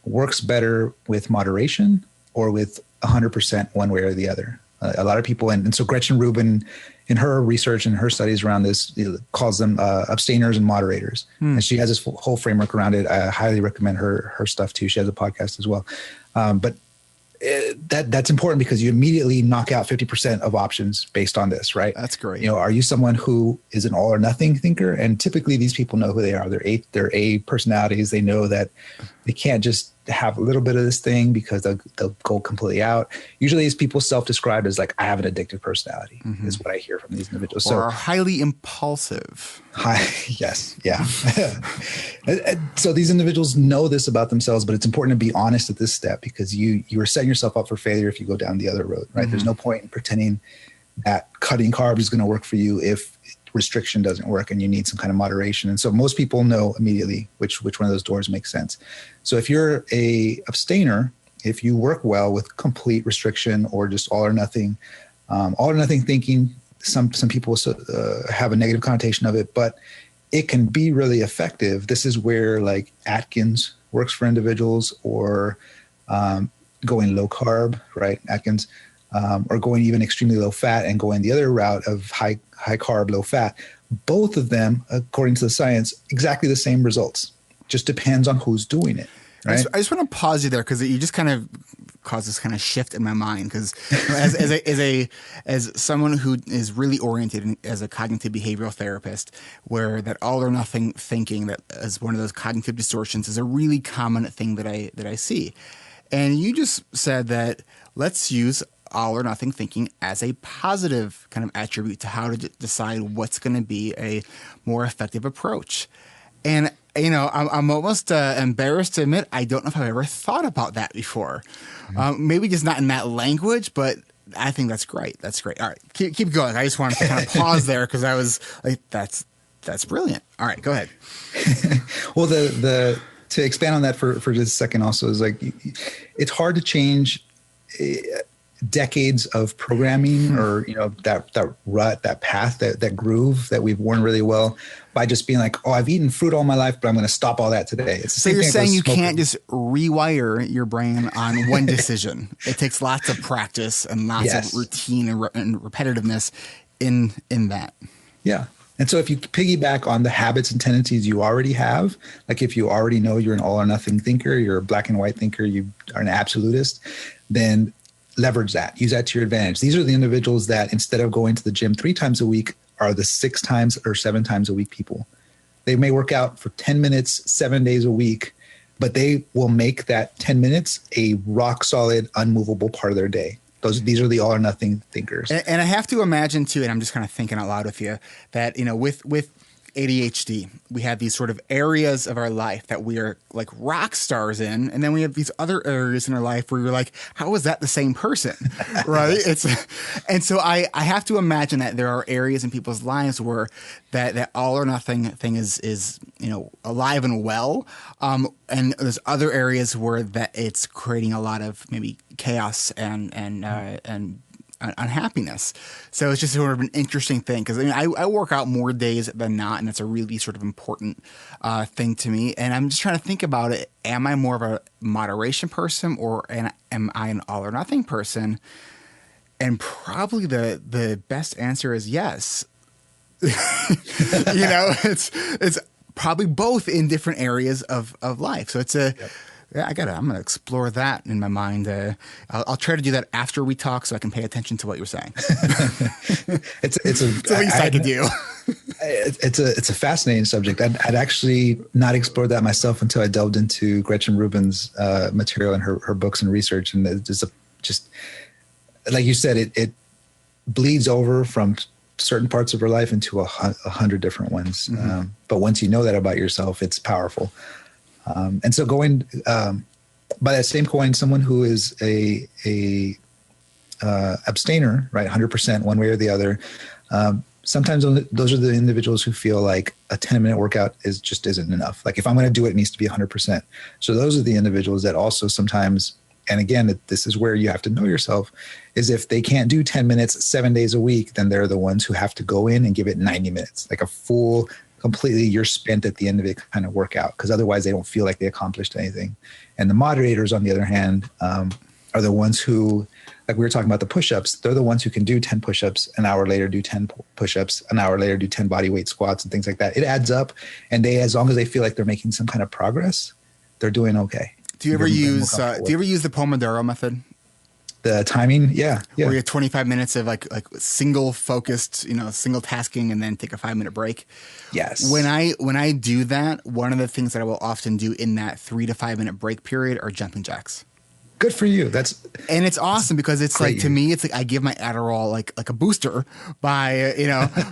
works better with moderation or with 100% one way or the other? A lot of people, and so Gretchen Rubin, in her research and her studies around this, calls them abstainers and moderators. And she has this whole framework around it. I highly recommend her stuff too. She has a podcast as well. But that's important because you immediately knock out 50% of options based on this, right? That's great. You know, are you someone who is an all or nothing thinker? And typically these people know who they are. They're A personalities. They know that they can't just have a little bit of this thing because they'll go completely out. Usually these people self-described as like, I have an addictive personality is what I hear from these individuals. Or are highly impulsive. Yes. Yeah. So these individuals know this about themselves, but it's important to be honest at this step because you are setting yourself up for failure if you go down the other road, right? There's no point in pretending that cutting carbs is going to work for you if restriction doesn't work and you need some kind of moderation. And so most people know immediately which one of those doors makes sense. So if you're a abstainer, if you work well with complete restriction or just all or nothing thinking, some people have a negative connotation of it, but it can be really effective. This is where like Atkins works for individuals, or going low carb, right? Atkins, or going even extremely low fat and going the other route of high carb, low fat. Both of them, according to the science, exactly the same results. Just depends on who's doing it. Right? I just want to pause you there because you just kind of caused this kind of shift in my mind. Because as someone who is really oriented as a cognitive behavioral therapist, where that all or nothing thinking that as one of those cognitive distortions is a really common thing that I see. And you just said that let's use all or nothing thinking as a positive kind of attribute to how to decide what's going to be a more effective approach. And, you know, I'm almost embarrassed to admit I don't know if I've ever thought about that before. Maybe just not in that language, but I think that's great. That's great. All right, keep going. I just wanted to kind of pause there because I was like, that's brilliant. All right, go ahead. Well, to expand on that for just a second also is like, it's hard to change decades of programming or, you know, that rut, that path, that groove that we've worn really well by just being like, oh, I've eaten fruit all my life, but I'm going to stop all that today. It's the so same you're thing saying you smoking. can't just rewire your brain on one decision. It takes lots of practice and lots Yes. of routine and repetitiveness in that. Yeah. And so if you piggyback on the habits and tendencies you already have, like if you already know you're an all or nothing thinker, you're a black and white thinker, you are an absolutist, then leverage that, use that to your advantage. These are the individuals that instead of going to the gym 3 times a week are the 6 times or 7 times a week people. They may work out for 10 minutes, 7 days a week, but they will make that 10 minutes a rock solid, unmovable part of their day. These are the all or nothing thinkers. And I have to imagine too, and I'm just kind of thinking out loud with you, that, you know, with ADHD, we have these sort of areas of our life that we are like rock stars in, and then we have these other areas in our life where you're like, how is that the same person, right? And so I have to imagine that there are areas in people's lives where that all or nothing thing is you know, alive and well, and there's other areas where that it's creating a lot of maybe chaos and unhappiness. So it's just sort of an interesting thing because I mean I work out more days than not, and that's a really sort of important thing to me. And I'm just trying to think about it. Am I more of a moderation person, or am I an all or nothing person? And probably the best answer is yes. You know, it's probably both in different areas of life. So it's a yeah, I'm going to explore that in my mind. I'll try to do that after we talk so I can pay attention to what you're saying. It's the least I can do. It's a fascinating subject. I'd actually not explored that myself until I delved into Gretchen Rubin's material and her books and research. And it's just like you said, it bleeds over from certain parts of her life into 100 different ones. Mm-hmm. But once you know that about yourself, it's powerful. And so going by that same coin, someone who is a abstainer, right, 100% one way or the other, sometimes those are the individuals who feel like a 10-minute workout just isn't enough. Like if I'm going to do it, it needs to be 100%. So those are the individuals that also sometimes, and again, this is where you have to know yourself, is if they can't do 10 minutes 7 days a week, then they're the ones who have to go in and give it 90 minutes, like a full completely you're spent at the end of it kind of workout, because otherwise they don't feel like they accomplished anything. And the moderators, on the other hand, are the ones who, like we were talking about the push-ups, they're the ones who can do 10 push-ups, an hour later do 10 push-ups, an hour later do 10 body weight squats and things like that. It adds up, and as long as they feel like they're making some kind of progress, they're doing okay. Do you ever use the Pomodoro method? the timing. Yeah. Where you have 25 minutes of like single focused, single tasking, and then take a 5-minute break. Yes. When I do that, one of the things that I will often do in that 3 to 5 minute break period are jumping jacks. Good for you. And it's awesome because it's like, to me, it's like I give my Adderall like a booster by,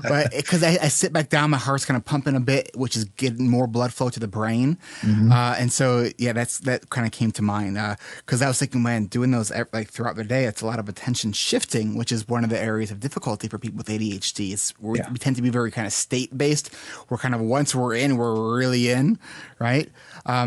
but because I sit back down, my heart's kind of pumping a bit, which is getting more blood flow to the brain. And so, yeah, that kind of came to mind because I was thinking, man, doing those like throughout the day, it's a lot of attention shifting, which is one of the areas of difficulty for people with ADHD. We tend to be very kind of state based. We're kind of, once we're in, we're really in, right?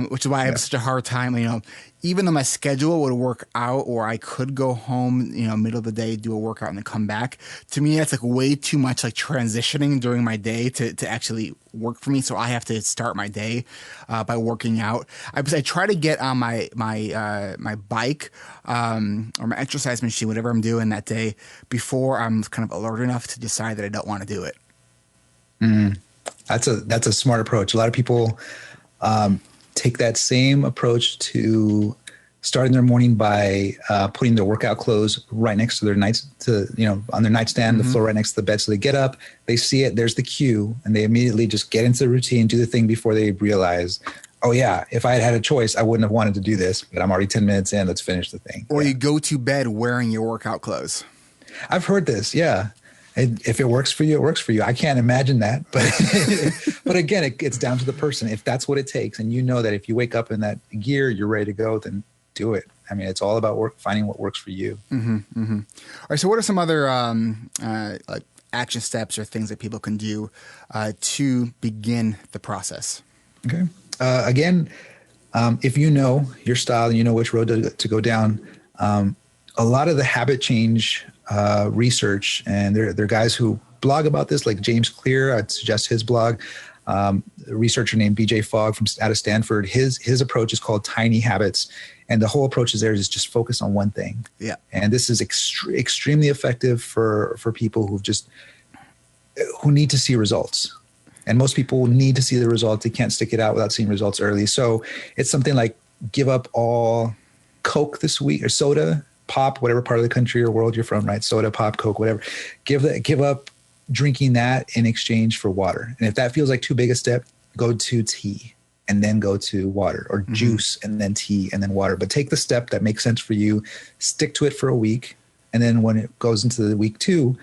Which is why I have such a hard time, even though my schedule would work out, or I could go home, middle of the day, do a workout, and then come back. To me, that's like way too much like transitioning during my day to actually work for me. So I have to start my day by working out. I try to get on my bike or my exercise machine, whatever I'm doing that day, before I'm kind of alert enough to decide that I don't want to do it. That's a smart approach. A lot of people take that same approach to starting their morning by putting their workout clothes right next to their on their nightstand, the floor right next to the bed. So they get up, they see it, there's the cue, and they immediately just get into the routine, do the thing before they realize, oh yeah, if I had had a choice, I wouldn't have wanted to do this, but I'm already 10 minutes in, let's finish the thing. Or you go to bed wearing your workout clothes. I've heard this, yeah. If it works for you, it works for you. I can't imagine that, but again, it's down to the person. If that's what it takes, and that if you wake up in that gear, you're ready to go, then do it. I mean, it's all about finding what works for you. All right. So, what are some other like action steps or things that people can do to begin the process? Okay. Again, if you know your style and you know which road to go down, a lot of the habit change research, and there are guys who blog about this, like James Clear. I'd suggest his blog. A researcher named BJ Fogg out of Stanford. His approach is called Tiny Habits, and the whole approach is just focus on one thing. Yeah, and this is extremely effective for people who need to see results. And most people need to see the results. They can't stick it out without seeing results early. So it's something like give up all Coke this week, or soda, pop, whatever part of the country or world you're from, right? Soda, pop, Coke, whatever. Give up drinking that in exchange for water. And if that feels like too big a step, go to tea and then go to water, or juice and then tea and then water. But take the step that makes sense for you, stick to it for a week. And then when it goes into the week 2,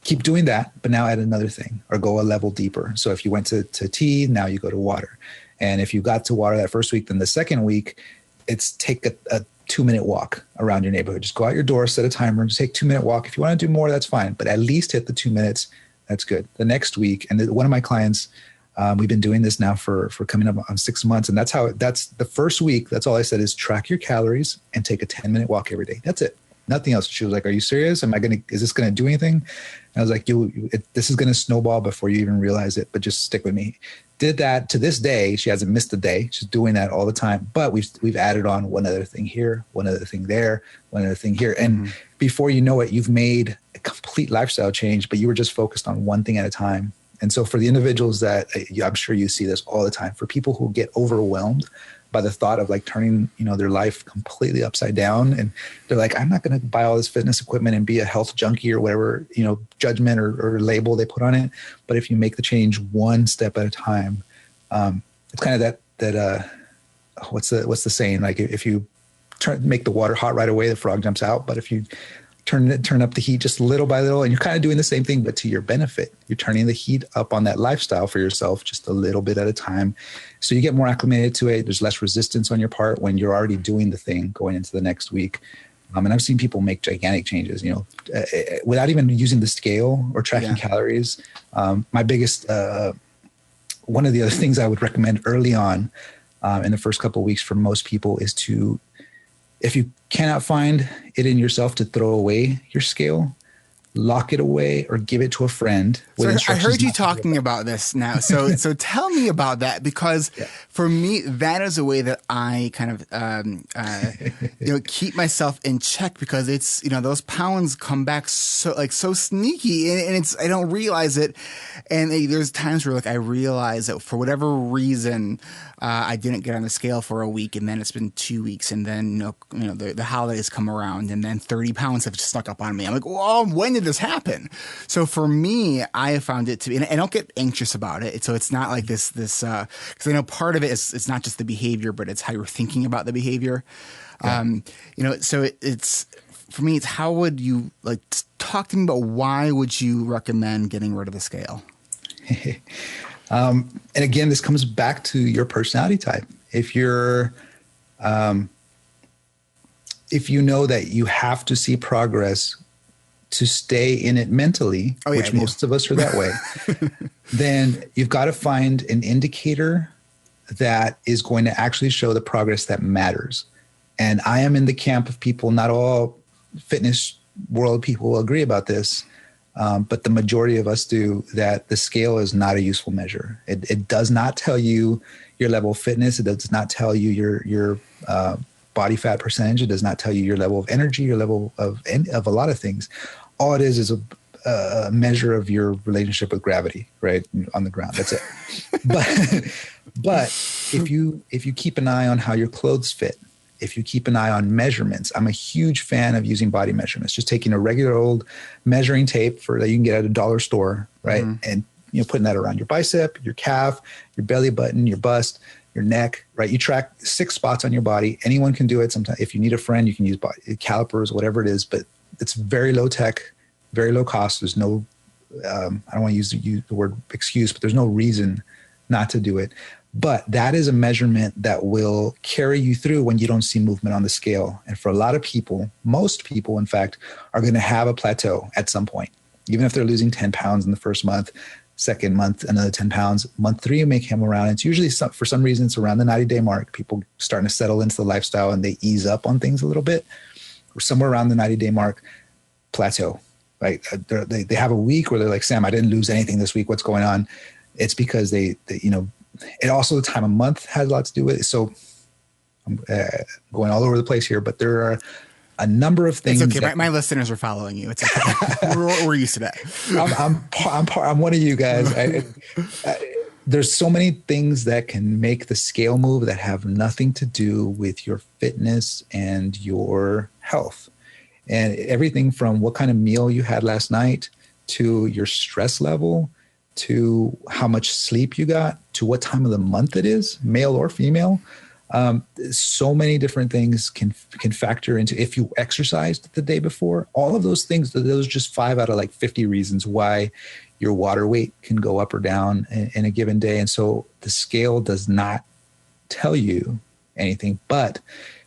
keep doing that, but now add another thing or go a level deeper. So if you went to tea, now you go to water. And if you got to water that first week, then the second week, it's take a 2-minute walk around your neighborhood. Just go out your door, set a timer, just take 2-minute walk. If you want to do more, that's fine, but at least hit the 2 minutes. That's good. The next week, and one of my clients, we've been doing this now for coming up on 6 months. And that's the first week. That's all I said is track your calories and take a 10-minute walk every day. That's it. Nothing else. She was like, are you serious? Is this going to do anything? And I was like, this is going to snowball before you even realize it, but just stick with me. Did that to this day. She hasn't missed a day. She's doing that all the time, but we've added on one other thing here, one other thing there, one other thing here. And before you know it, you've made a complete lifestyle change, but you were just focused on one thing at a time. And so for the individuals that I'm sure you see this all the time, for people who get overwhelmed by the thought of like turning, their life completely upside down. And they're like, I'm not going to buy all this fitness equipment and be a health junkie or whatever, judgment or label they put on it. But if you make the change one step at a time, it's kind of that what's the saying? Like if you make the water hot right away, the frog jumps out. But if you turn up the heat just little by little, and you're kind of doing the same thing, but to your benefit, you're turning the heat up on that lifestyle for yourself just a little bit at a time. So you get more acclimated to it. There's less resistance on your part when you're already doing the thing going into the next week. And I've seen people make gigantic changes, without even using the scale or tracking calories. My biggest, one of the other things I would recommend early on in the first couple of weeks for most people is if you cannot find it in yourself to throw away your scale, lock it away or give it to a friend. So I heard you talking about this now. So tell me about that, because for me, that is a way that I kind of keep myself in check, because it's, those pounds come back so sneaky, and it's, I don't realize it. And there's times where I realize that for whatever reason, I didn't get on the scale for a week, and then it's been 2 weeks, and then the holidays come around, and then 30 pounds have snuck up on me. I'm like, well, when did this happen? So for me, I have found it to be, and I don't get anxious about it. So it's not like this because I know part of it is it's not just the behavior, but it's how you're thinking about the behavior. So it's for me, it's how would you talk to me about why would you recommend getting rid of the scale? And again, this comes back to your personality type. If you're, if you know that you have to see progress to stay in it mentally, which most of us are that way, then you've got to find an indicator that is going to actually show the progress that matters. And I am in the camp of people, not all fitness world people will agree about this, but the majority of us do, that the scale is not a useful measure. It does not tell you your level of fitness. It does not tell you your body fat percentage. It does not tell you your level of energy, your level of a lot of things. All it is a measure of your relationship with gravity, right, on the ground. That's it. But if you keep an eye on how your clothes fit, if you keep an eye on measurements, I'm a huge fan of using body measurements. Just taking a regular old measuring tape that you can get at a dollar store, right, and putting that around your bicep, your calf, your belly button, your bust, your neck, right? You track 6 spots on your body. Anyone can do it. Sometimes, if you need a friend, you can use calipers, whatever it is. But it's very low tech, very low cost. There's no, I don't want to use the word excuse, but there's no reason not to do it. But that is a measurement that will carry you through when you don't see movement on the scale. And for a lot of people, most people, in fact, are going to have a plateau at some point. Even if they're losing 10 pounds in the first month, second month, another 10 pounds. Month 3, you may come around. It's usually, for some reason, it's around the 90-day mark. People starting to settle into the lifestyle and they ease up on things a little bit. Or somewhere around the 90-day mark, plateau. Right? They have a week where they're like, Sam, I didn't lose anything this week. What's going on? It's because they and also the time of month has a lot to do with it. So I'm going all over the place here, but there are a number of things. It's okay. My listeners are following you. It's okay. we're used to that. I'm one of you guys. There's so many things that can make the scale move that have nothing to do with your fitness and your health. And everything from what kind of meal you had last night to your stress level, to how much sleep you got, to what time of the month it is, male or female. So many different things can factor into if you exercised the day before. All of those things, those are just 5 out of 50 reasons why your water weight can go up or down in a given day. And so the scale does not tell you anything, but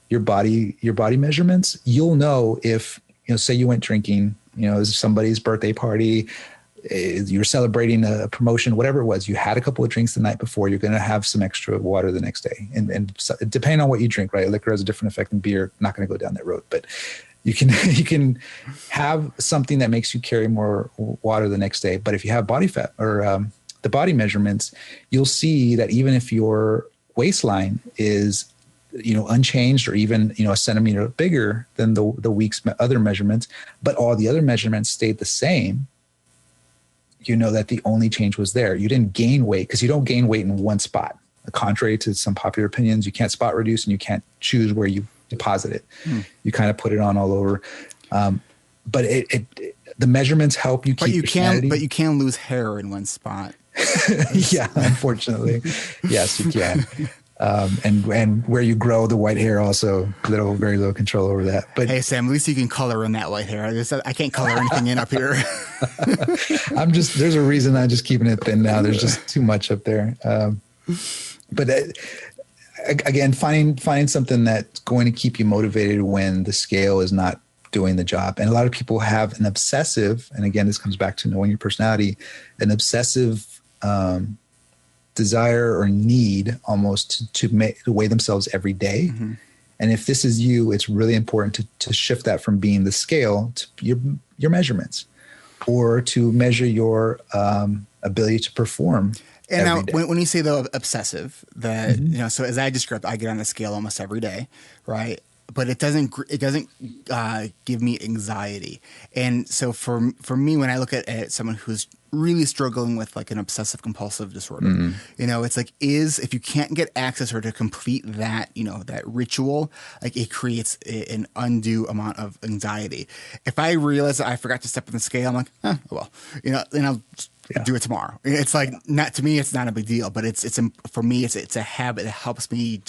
your body measurements, you'll know if, say you went drinking, it was somebody's birthday party, you're celebrating a promotion, whatever it was, you had a couple of drinks the night before, you're going to have some extra water the next day. And so, depending on what you drink, right? Liquor has a different effect than beer. Not going to go down that road, but you can have something that makes you carry more water the next day. But if you have body fat or the body measurements, you'll see that even if your waistline is unchanged or even a centimeter bigger than the week's other measurements, but all the other measurements stayed the same, that the only change was there. You didn't gain weight, because you don't gain weight in one spot. Contrary to some popular opinions, you can't spot reduce and you can't choose where you deposit it. You kind of put it on all over. But the measurements help you keep your sanity. But you can lose hair in one spot. Yeah, unfortunately. Yes, you can. And where you grow the white hair also, very little control over that. But hey, Sam, at least you can color in that white hair. I can't color anything in up here. There's a reason I'm just keeping it thin now. There's just too much up there. But again, finding something that's going to keep you motivated when the scale is not doing the job. And a lot of people have an obsessive, and again, this comes back to knowing your personality, an obsessive, desire or need almost to weigh themselves every day. Mm-hmm. And if this is you, it's really important to shift that from being the scale to your measurements. or to measure your ability to perform. And now, when you say the obsessive, that so as I described, I get on the scale almost every day, right? But it doesn't give me anxiety. And so for me, when I look at someone who's really struggling with like an obsessive compulsive disorder, it's like, if you can't get access or to complete that, that ritual, like it creates an undue amount of anxiety. If I realize that I forgot to step on the scale, I'm like, then I'll do it tomorrow. It's like, not to me, it's not a big deal, but it's for me, it's a habit that helps me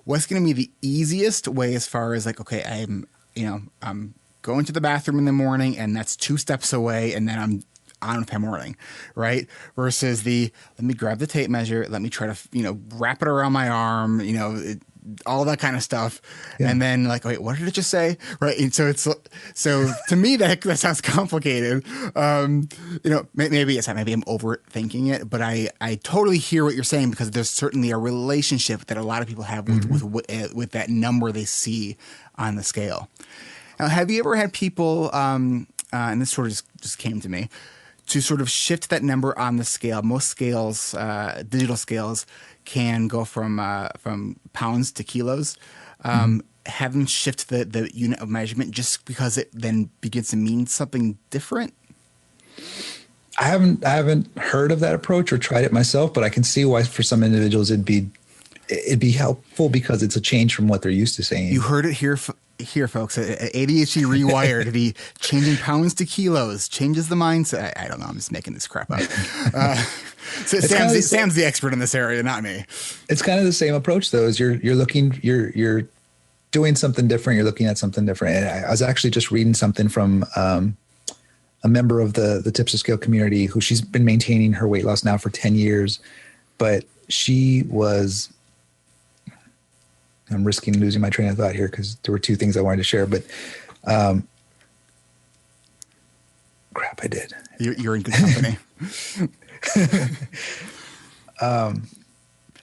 what's going to be the easiest way as far as like, okay, I'm going to the bathroom in the morning and that's 2 steps away and then I'm on with my morning, right? Versus let me grab the tape measure, let me try to, wrap it around my arm, all that kind of stuff. Yeah. And then like, wait, what did it just say? Right. And so to me, that sounds complicated. Maybe it's not, maybe I'm overthinking it, but I totally hear what you're saying, because there's certainly a relationship that a lot of people have with that number they see on the scale. Now, have you ever had people, and this sort of just came to me, to sort of shift that number on the scale? Most scales, digital scales, can go from pounds to kilos. Have them shift the unit of measurement just because it then begins to mean something different? I haven't heard of that approach or tried it myself, but I can see why for some individuals it'd be helpful, because it's a change from what they're used to saying. You heard it here, folks. ADHD Rewired, to be changing pounds to kilos changes the mindset. I don't know. I'm just making this crap up. So Sam's the expert in this area, not me. It's kind of the same approach, though. Is you're doing something different. You're looking at something different. And I was actually just reading something from a member of the Tips of Scale community, who she's been maintaining her weight loss now for 10 years, but she was. I'm risking losing my train of thought here because there were 2 things I wanted to share, but crap, I did. You're in good company.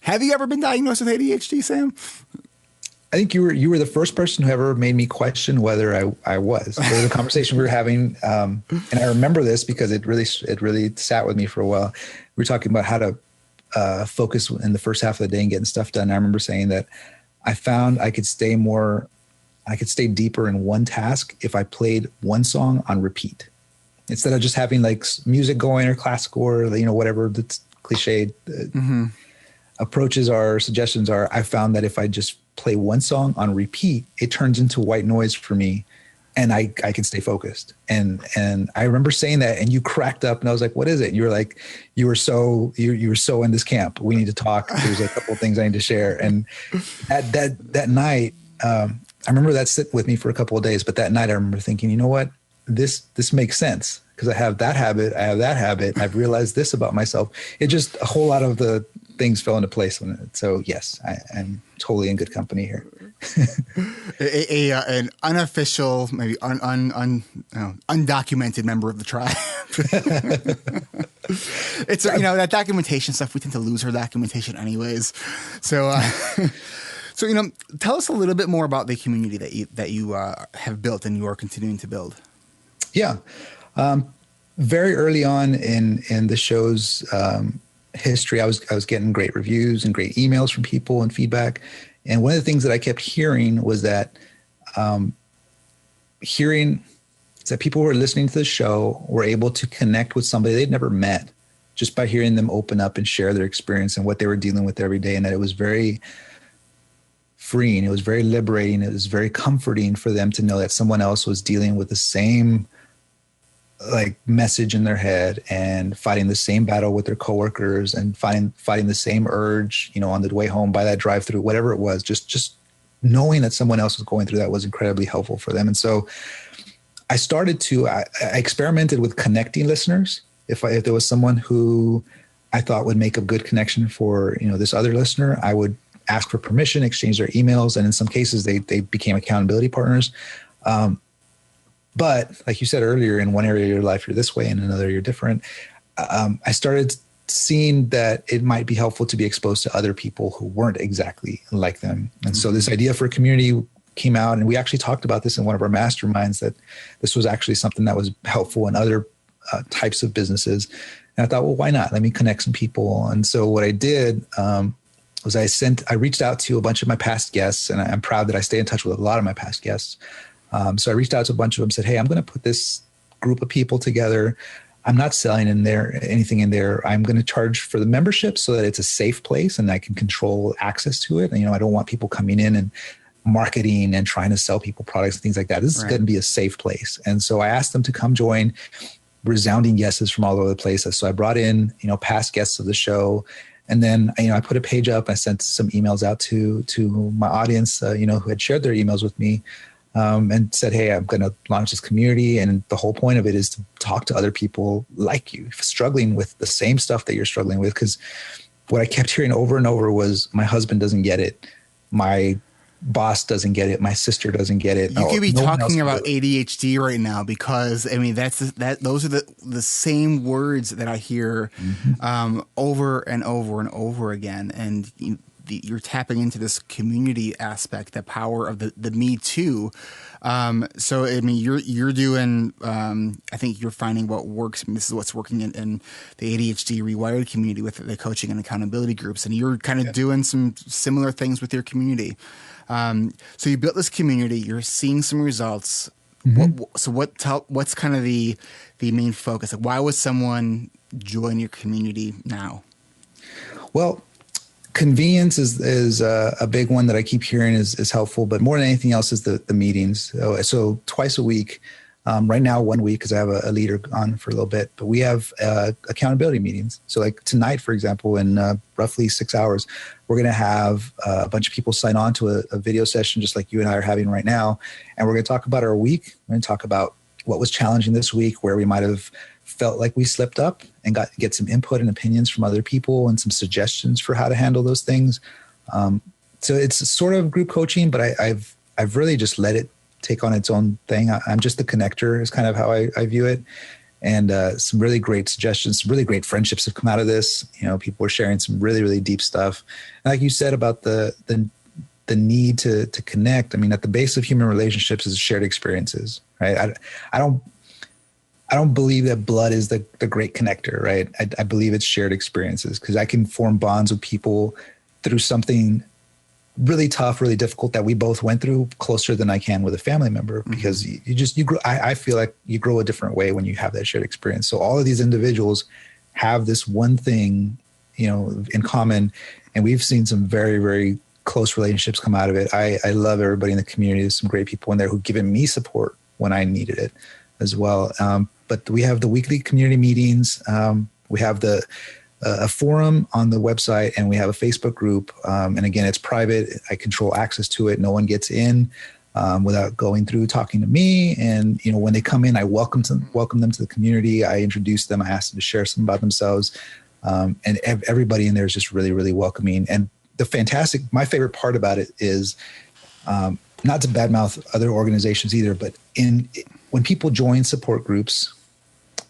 Have you ever been diagnosed with ADHD, Sam? I think you were the first person who ever made me question whether I was. There was a conversation we were having, and I remember this because it really sat with me for a while. We were talking about how to focus in the first half of the day and getting stuff done. I remember saying that I found I could stay deeper in one task if I played one song on repeat, instead of just having like music going or classical or, whatever the cliched approaches are, suggestions are. I found that if I just play one song on repeat, it turns into white noise for me, and I can stay focused. And I remember saying that, and you cracked up, and I was like, "What is it?" And you were like, "You were so in this camp. We need to talk. There's a couple of things I need to share." And that night, I remember that sit with me for a couple of days. But that night, I remember thinking, you know what, this makes sense, because I have that habit. I've realized this about myself. It just, a whole lot of the things fell into place. So yes, I'm totally in good company here. An unofficial, maybe undocumented member of the tribe. It's that documentation stuff. We tend to lose our documentation anyways. So tell us a little bit more about the community that you have built and you are continuing to build. Yeah, very early on in the show's history, I was getting great reviews and great emails from people and feedback. And one of the things that I kept hearing was that people who were listening to the show were able to connect with somebody they'd never met just by hearing them open up and share their experience and what they were dealing with every day. And that it was very freeing. It was very liberating. It was very comforting for them to know that someone else was dealing with the same message in their head and fighting the same battle with their coworkers and fighting the same urge, on the way home by that drive-through, whatever it was. Just knowing that someone else was going through that was incredibly helpful for them. And so I experimented with connecting listeners. If there was someone who I thought would make a good connection for, this other listener, I would ask for permission, exchange their emails. And in some cases they became accountability partners. But like you said earlier, in one area of your life, you're this way, in another, you're different. I started seeing that it might be helpful to be exposed to other people who weren't exactly like them. And so this idea for a community came out, and we actually talked about this in one of our masterminds, that this was actually something that was helpful in other types of businesses. And I thought, well, why not? Let me connect some people. And so what I did was I reached out to a bunch of my past guests, and I'm proud that I stay in touch with a lot of my past guests. So I reached out to a bunch of them, said, hey, I'm going to put this group of people together. I'm not selling anything in there. I'm going to charge for the membership so that it's a safe place and I can control access to it. And, I don't want people coming in and marketing and trying to sell people products and things like that. This is going to be a safe place. And so I asked them to come join. Resounding yeses from all over the place. So I brought in, past guests of the show. And then, I put a page up. I sent some emails out to my audience, who had shared their emails with me, and said, hey, I'm going to launch this community. And the whole point of it is to talk to other people like you, struggling with the same stuff that you're struggling with. Because what I kept hearing over and over was, my husband doesn't get it. My boss doesn't get it. My sister doesn't get it. You could be talking about ADHD right now, because those are the same words that I hear over and over and over again. And you're tapping into this community aspect, the power of the Me Too. So you're doing. I think you're finding what works. And this is what's working in the ADHD Rewired community with the coaching and accountability groups, and you're kind of doing some similar things with your community. So you built this community. You're seeing some results. What's kind of the main focus? Like, why would someone join your community now? Well, convenience is a big one that I keep hearing is helpful, but more than anything else is the meetings. So twice a week, right now 1 week, because I have a leader on for a little bit, but we have accountability meetings. So like tonight, for example, in roughly 6 hours, we're going to have a bunch of people sign on to a video session just like you and I are having right now. And we're going to talk about our week. We're going to talk about what was challenging this week, where we might have felt like we slipped up, and get some input and opinions from other people and some suggestions for how to handle those things. So it's sort of group coaching, but I've really just let it take on its own thing. I'm just the connector is kind of how I view it. And some really great suggestions, some really great friendships have come out of this. People are sharing some really, really deep stuff. And like you said about the need to connect. I mean, at the base of human relationships is shared experiences, right? I don't believe that blood is the great connector, right? I believe it's shared experiences, because I can form bonds with people through something really tough, really difficult that we both went through closer than I can with a family member, because you grow. I feel like you grow a different way when you have that shared experience. So all of these individuals have this one thing, in common, and we've seen some very, very close relationships come out of it. I love everybody in the community. There's some great people in there who've given me support when I needed it as well. But we have the weekly community meetings. We have a forum on the website, and we have a Facebook group. And again, it's private. I control access to it. No one gets in without going through talking to me. And when they come in, I welcome them to the community. I introduce them. I ask them to share some about themselves. And everybody in there is just really, really welcoming. And my favorite part about it is not to badmouth other organizations either, but when people join support groups,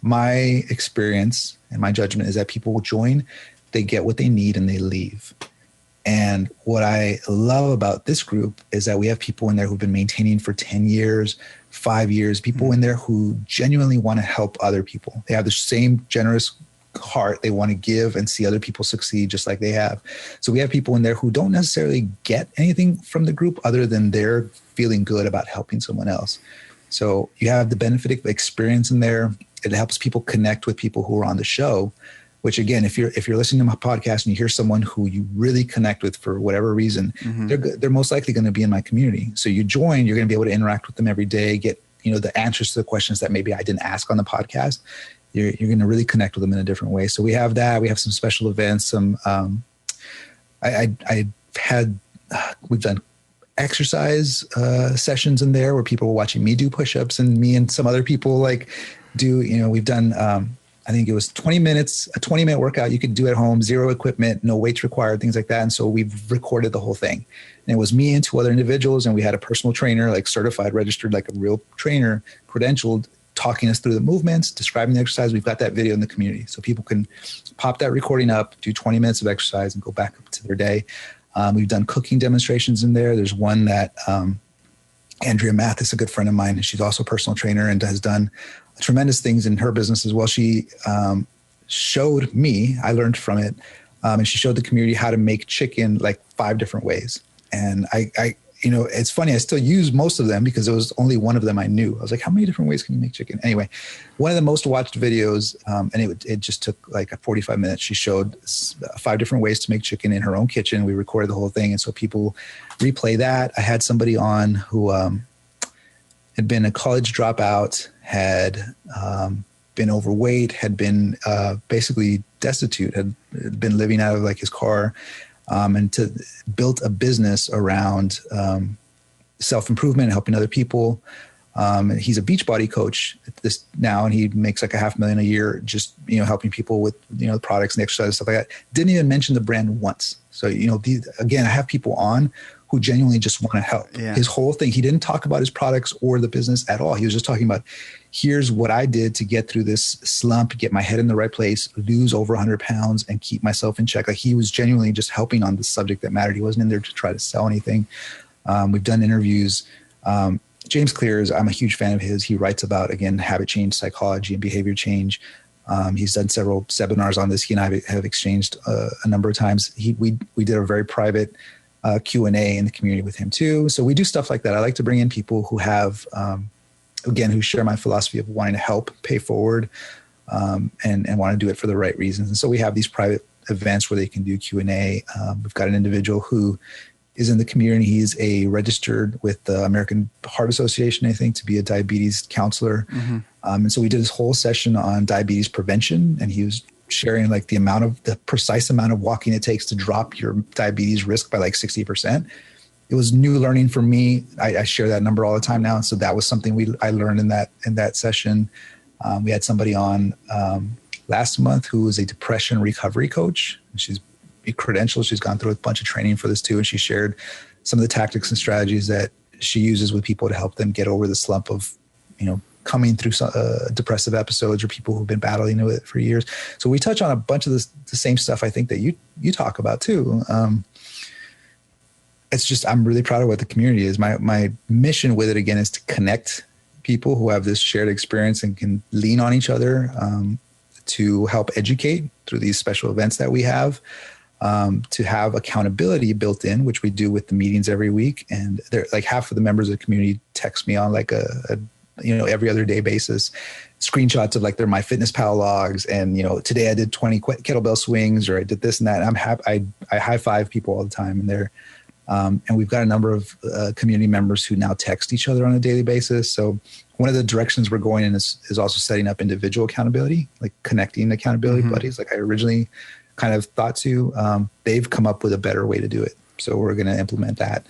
my experience and my judgment is that people will join, they get what they need, and they leave. And what I love about this group is that we have people in there who've been maintaining for 10 years, 5 years, people in there who genuinely want to help other people. They have the same generous heart. They want to give and see other people succeed just like they have. So we have people in there who don't necessarily get anything from the group other than they're feeling good about helping someone else. So you have the benefit of experience in there. It helps people connect with people who are on the show, which again, if you're listening to my podcast and you hear someone who you really connect with for whatever reason, they're most likely going to be in my community. So you join, you're going to be able to interact with them every day, get the answers to the questions that maybe I didn't ask on the podcast. You're going to really connect with them in a different way. So we have that. We have some special events. We've done exercise sessions in there where people were watching me do push-ups, and me and some other people we've done, I think it was 20 minutes, a 20-minute workout you could do at home, zero equipment, no weights required, things like that. And so we've recorded the whole thing. And it was me and two other individuals, and we had a personal trainer, certified, registered, like a real trainer, credentialed, talking us through the movements, describing the exercise. We've got that video in the community. So people can pop that recording up, do 20 minutes of exercise, and go back up to their day. We've done cooking demonstrations in there. There's one that Andrea Mathis, a good friend of mine, and she's also a personal trainer and has done tremendous things in her business as well. She showed me, I learned from it, and she showed the community how to make chicken like 5 different ways. And I it's funny, I still use most of them because it was only one of them I knew. I was like, how many different ways can you make chicken? Anyway, one of the most watched videos, and it just took like 45 minutes. She showed 5 different ways to make chicken in her own kitchen. We recorded the whole thing. And so people replay that. I had somebody on who had been a college dropout, had been overweight, had been basically destitute, had been living out of like his car, and built a business around self-improvement, helping other people. And he's a Beachbody coach at this now, and he makes like $500,000 a year, just, helping people with, the products and exercise, stuff like that. Didn't even mention the brand once. So, again, I have people on who genuinely just want to help. Yeah. His whole thing, he didn't talk about his products or the business at all. He was just talking about, here's what I did to get through this slump, get my head in the right place, lose over 100 pounds, and keep myself in check. Like, he was genuinely just helping on the subject that mattered. He wasn't in there to try to sell anything. We've done interviews. James Clear I'm a huge fan of his. He writes about, again, habit change, psychology, and behavior change. He's done several seminars on this. He and I have exchanged a number of times. We did a very private Q&A in the community with him too. So we do stuff like that. I like to bring in people who have, again, who share my philosophy of wanting to help, pay forward, and want to do it for the right reasons. And so we have these private events where they can do Q&A. We've got an individual who is in the community. He's registered with the American Heart Association, I think, to be a diabetes counselor. Mm-hmm. And so we did this whole session on diabetes prevention, and he was sharing like the precise amount of walking it takes to drop your diabetes risk by like 60%. It was new learning for me. I share that number all the time now. And so that was something I learned in that session. We had somebody on last month who is a depression recovery coach. She's credentialed. She's gone through a bunch of training for this too. And she shared some of the tactics and strategies that she uses with people to help them get over the slump of, coming through depressive episodes, or people who've been battling with it for years. So we touch on a bunch of the same stuff I think that you talk about too. It's just, I'm really proud of what the community is. My mission with it, again, is to connect people who have this shared experience and can lean on each other, to help educate through these special events that we have, to have accountability built in, which we do with the meetings every week. And they're like, half of the members of the community text me on like a every other day basis, screenshots of like their MyFitnessPal logs. And, today I did 20 kettlebell swings, or I did this and that. And I'm happy. I high five people all the time, and and we've got a number of community members who now text each other on a daily basis. So one of the directions we're going in is also setting up individual accountability, like connecting accountability mm-hmm. buddies. Like I originally kind of thought to, they've come up with a better way to do it. So we're going to implement that.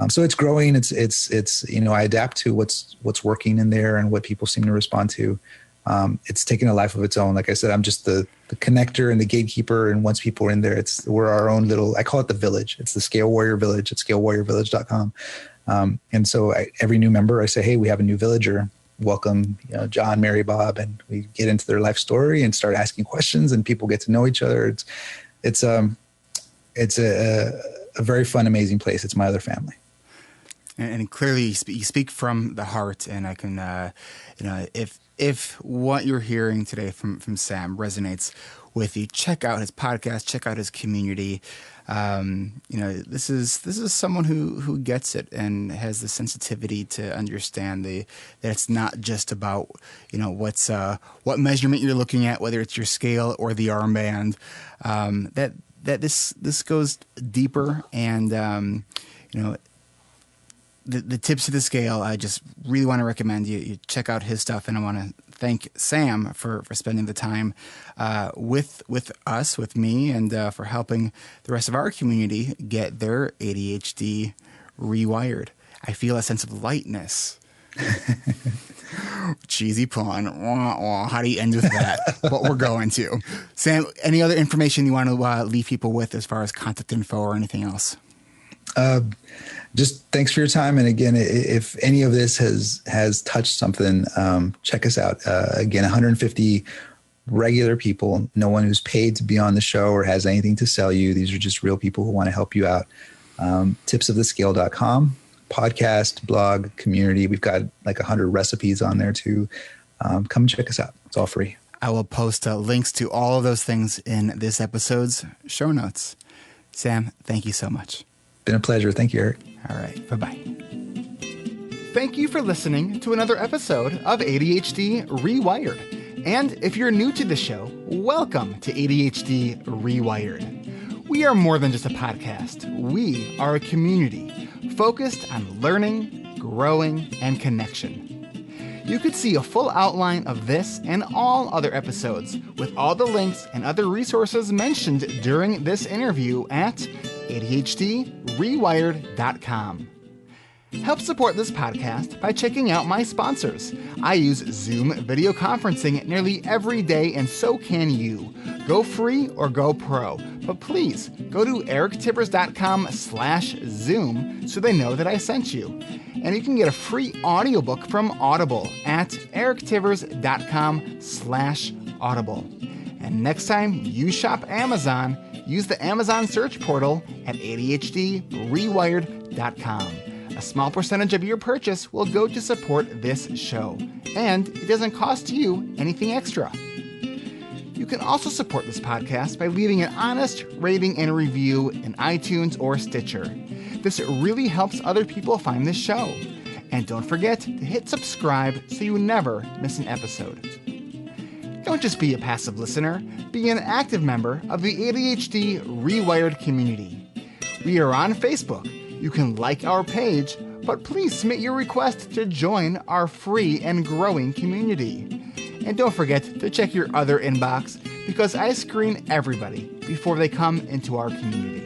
So it's growing. It's I adapt to what's working in there and what people seem to respond to. It's taken a life of its own. Like I said, I'm just the connector and the gatekeeper. And once people are in there, we're our own little, I call it the village. It's the Scale Warrior Village at scalewarriorvillage.com. And so every new member, I say, hey, we have a new villager. Welcome, John, Mary, Bob, and we get into their life story and start asking questions, and people get to know each other. It's a very fun, amazing place. It's my other family. And clearly you speak from the heart, and I can, if what you're hearing today from Sam resonates with you, check out his podcast, check out his community. This is someone who gets it and has the sensitivity to understand that it's not just about, what measurement you're looking at, whether it's your scale or the armband, that this goes deeper, and, the tips of the scale, I just really want to recommend you check out his stuff. And I want to thank Sam for spending the time with us, with me, and for helping the rest of our community get their ADHD rewired. I feel a sense of lightness. Cheesy pun. How do you end with that? But we're going to. Sam, any other information you want to leave people with as far as contact info or anything else? Just thanks for your time. And again, if any of this has touched something, check us out. Again, 150 regular people, no one who's paid to be on the show or has anything to sell you. These are just real people who want to help you out. Tipsofthescale.com. podcast, blog, community. We've got like 100 recipes on there too. Come and check us out. It's all free. I will post links to all of those things in this episode's show notes. Sam, thank you so much. Been a pleasure. Thank you, Eric. All right. Bye-bye. Thank you for listening to another episode of ADHD Rewired. And if you're new to the show, welcome to ADHD Rewired. We are more than just a podcast. We are a community focused on learning, growing, and connection. You could see a full outline of this and all other episodes with all the links and other resources mentioned during this interview at ADHDrewired.com. Help support this podcast by checking out my sponsors. I use Zoom video conferencing nearly every day, and so can you. Go free or go pro. But please go to erictivers.com/Zoom so they know that I sent you. And you can get a free audiobook from Audible at erictivers.com/Audible. And next time you shop Amazon, use the Amazon search portal at ADHDrewired.com. A small percentage of your purchase will go to support this show, and it doesn't cost you anything extra. You can also support this podcast by leaving an honest rating and review in iTunes or Stitcher. This really helps other people find this show. And don't forget to hit subscribe so you never miss an episode. Don't just be a passive listener, be an active member of the ADHD Rewired community. We are on Facebook. You can like our page, but please submit your request to join our free and growing community. And don't forget to check your other inbox because I screen everybody before they come into our community.